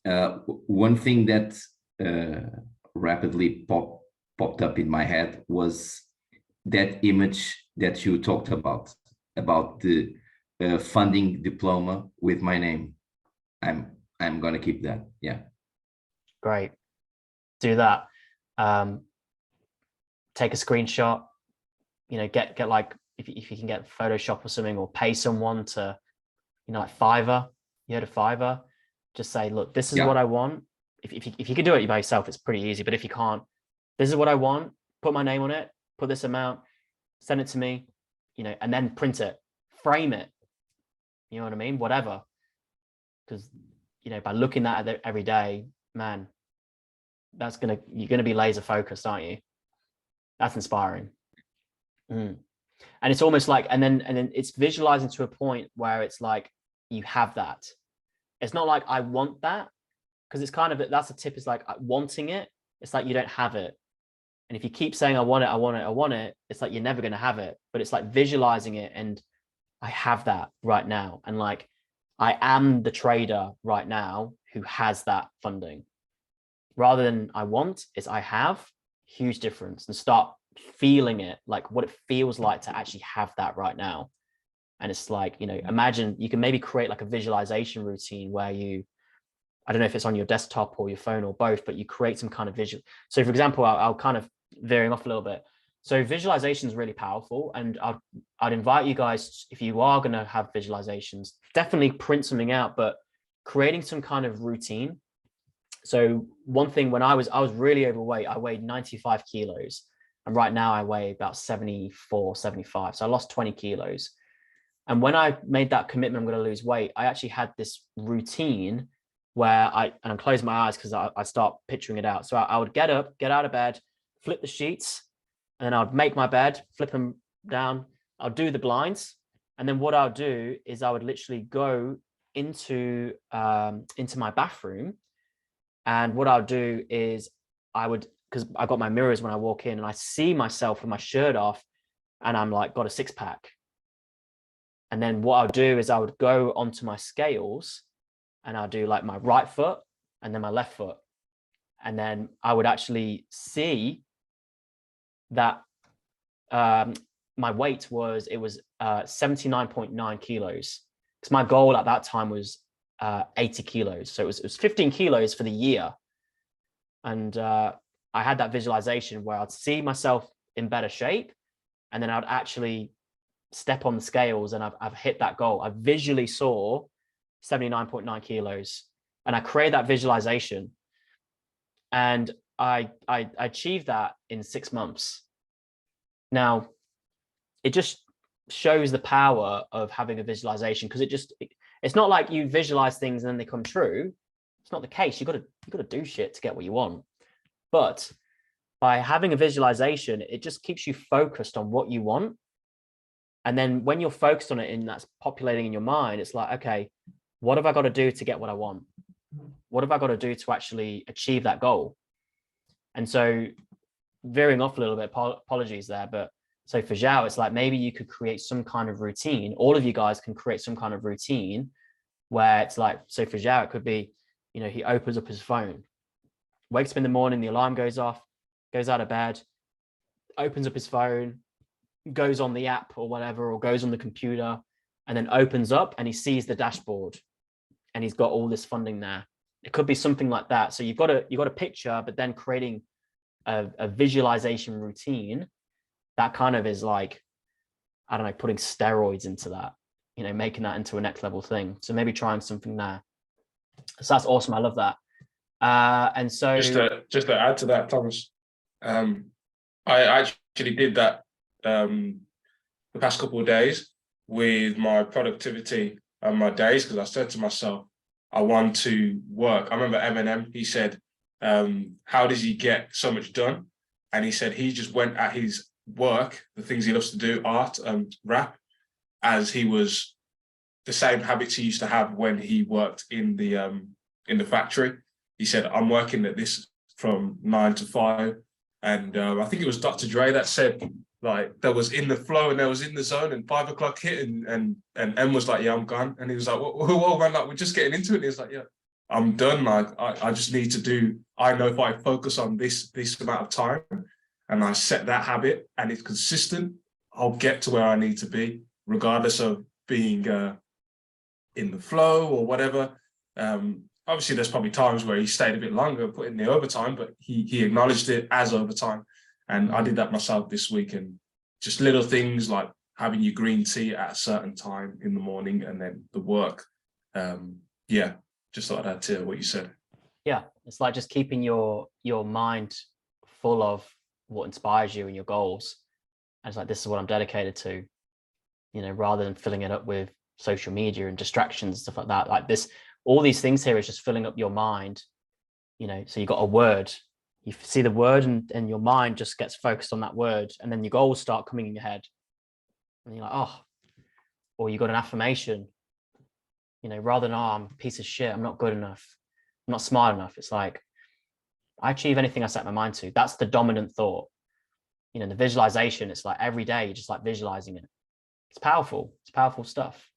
One thing that rapidly popped up in my head was that image that you talked about the funding diploma with my name. I'm gonna keep that. Yeah. Great. Do that. Take a screenshot. You know, get like, if you can get Photoshop or something, or pay someone to, you know, like Fiverr. You heard of Fiverr? Just say, look, this is what I want. If you can do it by yourself, it's pretty easy. But if you can't, this is what I want. Put my name on it. Put this amount. Send it to me. You know, and then print it, frame it. You know what I mean? Whatever. Because, you know, by looking at it every day, man, you're gonna be laser focused, aren't you? That's inspiring. And it's almost like, and then it's visualizing to a point where it's like you have that. It's not like I want that, because it's kind of, that's a tip, is like wanting it. It's like you don't have it. And if you keep saying, I want it, I want it, I want it, it's like you're never going to have it. But it's like visualizing it, and I have that right now. And like, I am the trader right now who has that funding. Rather than I want, it's I have. Huge difference. And start feeling it, like what it feels like to actually have that right now. And it's like, you know, imagine you can maybe create like a visualization routine where you, I don't know if it's on your desktop or your phone or both, but you create some kind of visual. So for example, I'll kind of veering off a little bit. So visualization is really powerful. And I'd invite you guys, if you are going to have visualizations, definitely print something out, but creating some kind of routine. So one thing, when I was really overweight, I weighed 95 kilos. And right now I weigh about 74, 75. So I lost 20 kilos. And when I made that commitment, I'm going to lose weight, I actually had this routine where I'm closing my eyes because I start picturing it out. So I would get up, get out of bed, flip the sheets, and then I'd make my bed, flip them down. I'll do the blinds. And then what I'll do is I would literally go into my bathroom. And what I'll do is because I've got my mirrors when I walk in, and I see myself with my shirt off and I'm like, got a six pack. And then what I'll do is I would go onto my scales and I'll do like my right foot and then my left foot. And then I would actually see that my weight was 79.9 kilos. Because my goal at that time was 80 kilos. So it was 15 kilos for the year. And I had that visualization where I'd see myself in better shape, and then I'd actually step on the scales and I've hit that goal. I visually saw 79.9 kilos and I created that visualization, and I achieved that in 6 months. Now, it just shows the power of having a visualization, because it's not like you visualize things and then they come true. It's not the case. You got to do shit to get what you want. But by having a visualization, it just keeps you focused on what you want. And then when you're focused on it and that's populating in your mind, it's like, okay, what have I got to do to get what I want? What have I got to do to actually achieve that goal? And so, veering off a little bit, apologies there, but so for Zhao, it's like maybe you could create some kind of routine. All of you guys can create some kind of routine where it's like, so for Zhao, it could be, he opens up his phone, wakes up in the morning, the alarm goes off, goes out of bed, opens up his phone, goes on the app or whatever, or goes on the computer, and then opens up and he sees the dashboard and he's got all this funding there. It could be something like that. So you've got a picture, but then creating a visualization routine that kind of is like, I don't know, putting steroids into that, making that into a next level thing. So maybe trying something there. So that's awesome. I love that. And so just to add to that, Thomas, I actually did that the past couple of days with my productivity and my days, because I said to myself, I want to work. I remember Eminem, he said, how does he get so much done? And he said he just went at his work, the things he loves to do, art and rap, as he was the same habits he used to have when he worked in the factory. He said, I'm working at this from 9 to 5. And I think it was Dr. Dre that said, like, there was in the flow and there was in the zone, and 5 o'clock hit and M was like, yeah, I'm gone. And he was like, whoa, man, like, we're just getting into it. And he was like, yeah, I'm done. Like, I just need to do, I know if I focus on this amount of time and I set that habit and it's consistent, I'll get to where I need to be, regardless of being in the flow or whatever. Obviously, there's probably times where he stayed a bit longer, put in the overtime, but he acknowledged it as overtime. And I did that myself this week. And just little things like having your green tea at a certain time in the morning, and then the work. Yeah, just thought I'd add to what you said. Yeah, it's like just keeping your mind full of what inspires you and your goals. And it's like, this is what I'm dedicated to, rather than filling it up with social media and distractions and stuff like that. Like this, all these things here is just filling up your mind, so you got a word, you see the word and your mind just gets focused on that word, and then your goals start coming in your head and you're like, oh, or you got an affirmation, rather than, oh, I'm a piece of shit, I'm not good enough, I'm not smart enough. It's like, I achieve anything I set my mind to. That's the dominant thought. The visualization, it's like every day you're just like visualizing it. It's powerful stuff.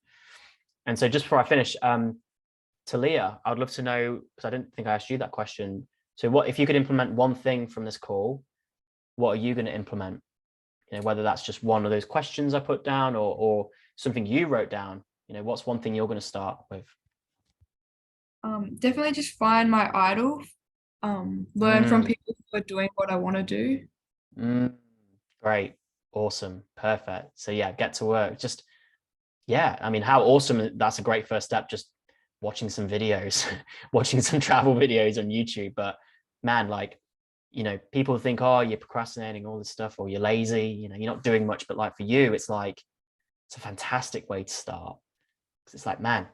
And so just before I finish, Talia, I would love to know, because I didn't think I asked you that question. So what if you could implement one thing from this call, what are you going to implement? Whether that's just one of those questions I put down or something you wrote down, what's one thing you're going to start with? Definitely just find my idol, learn from people who are doing what I want to do. Great. Awesome. Perfect. So yeah, get to work. Just, yeah, I mean, how awesome. That's a great first step. Just watching some videos, watching some travel videos on YouTube. But man, like, you know, people think, oh, you're procrastinating all this stuff, or you're lazy, you know, you're not doing much. But like for you, it's like, it's a fantastic way to start. Because it's like, man,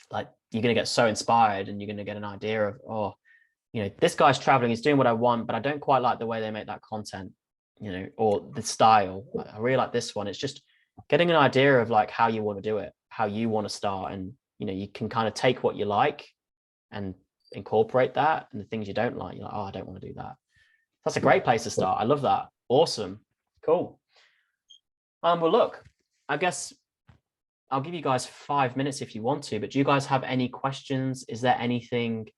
like you're going to get so inspired, and you're going to get an idea of, oh, you know, this guy's traveling, he's doing what I want, but I don't quite like the way they make that content, you know, or the style. I really like this one. It's just getting an idea of like how you want to do it, how you want to start. And, you know, you can kind of take what you like and incorporate that, and the things you don't like, you're like, oh, I don't want to do that. That's a great place to start. I love that. Awesome. Cool. Well, look, I guess I'll give you guys 5 minutes if you want to, but do you guys have any questions? Is there anything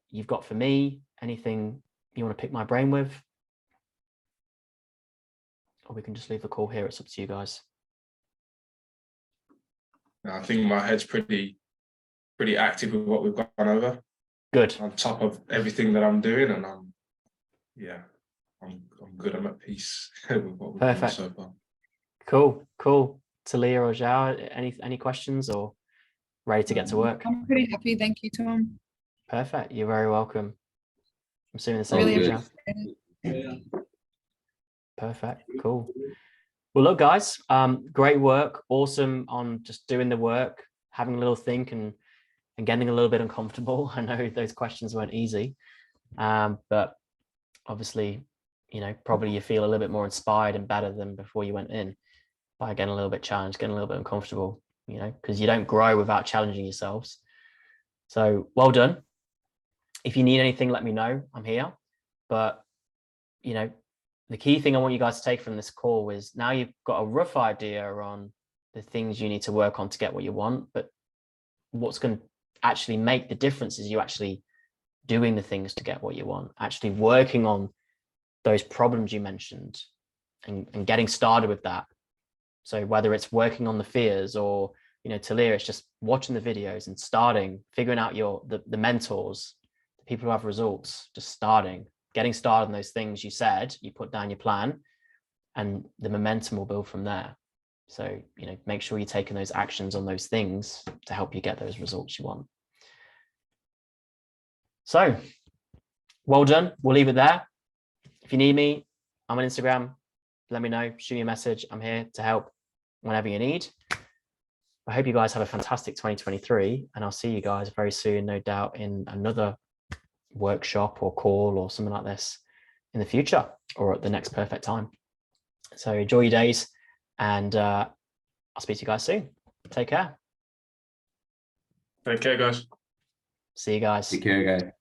you've got for me? Anything you want to pick my brain with? Or we can just leave the call here. It's up to you guys. I think my head's pretty active with what we've gone over. Good. On top of everything that I'm doing, and I'm good. I'm at peace with what we've done so far. Cool. Talia or Zhao, any questions, or ready to get to work? I'm pretty happy. Thank you, Tom. Perfect. You're very welcome. I'm assuming the same. Really Zhao. Perfect. Cool. Well, look, guys, great work. Awesome on just doing the work, having a little think, and getting a little bit uncomfortable. I know those questions weren't easy, but obviously, you know, probably you feel a little bit more inspired and better than before you went in by getting a little bit challenged, getting a little bit uncomfortable, you know, because you don't grow without challenging yourselves. So well done. If you need anything, let me know. I'm here. But, you know, the key thing I want you guys to take from this call is now you've got a rough idea on the things you need to work on to get what you want, but what's going to actually make the difference is you actually doing the things to get what you want, actually working on those problems you mentioned and getting started with that. So whether it's working on the fears, or, you know, Talia, it's just watching the videos and starting, figuring out the mentors, the people who have results, just getting started on those things you said, you put down your plan, and the momentum will build from there. So, you know, make sure you're taking those actions on those things to help you get those results you want. So well done. We'll leave it there. If you need me, I'm on Instagram. Let me know, shoot me a message. I'm here to help whenever you need. I hope you guys have a fantastic 2023, and I'll see you guys very soon, no doubt, in another workshop or call or something like this in the future, or at the next perfect time. So enjoy your days, and I'll speak to you guys soon. Take care. Take care, guys. See you guys. Take care, guys.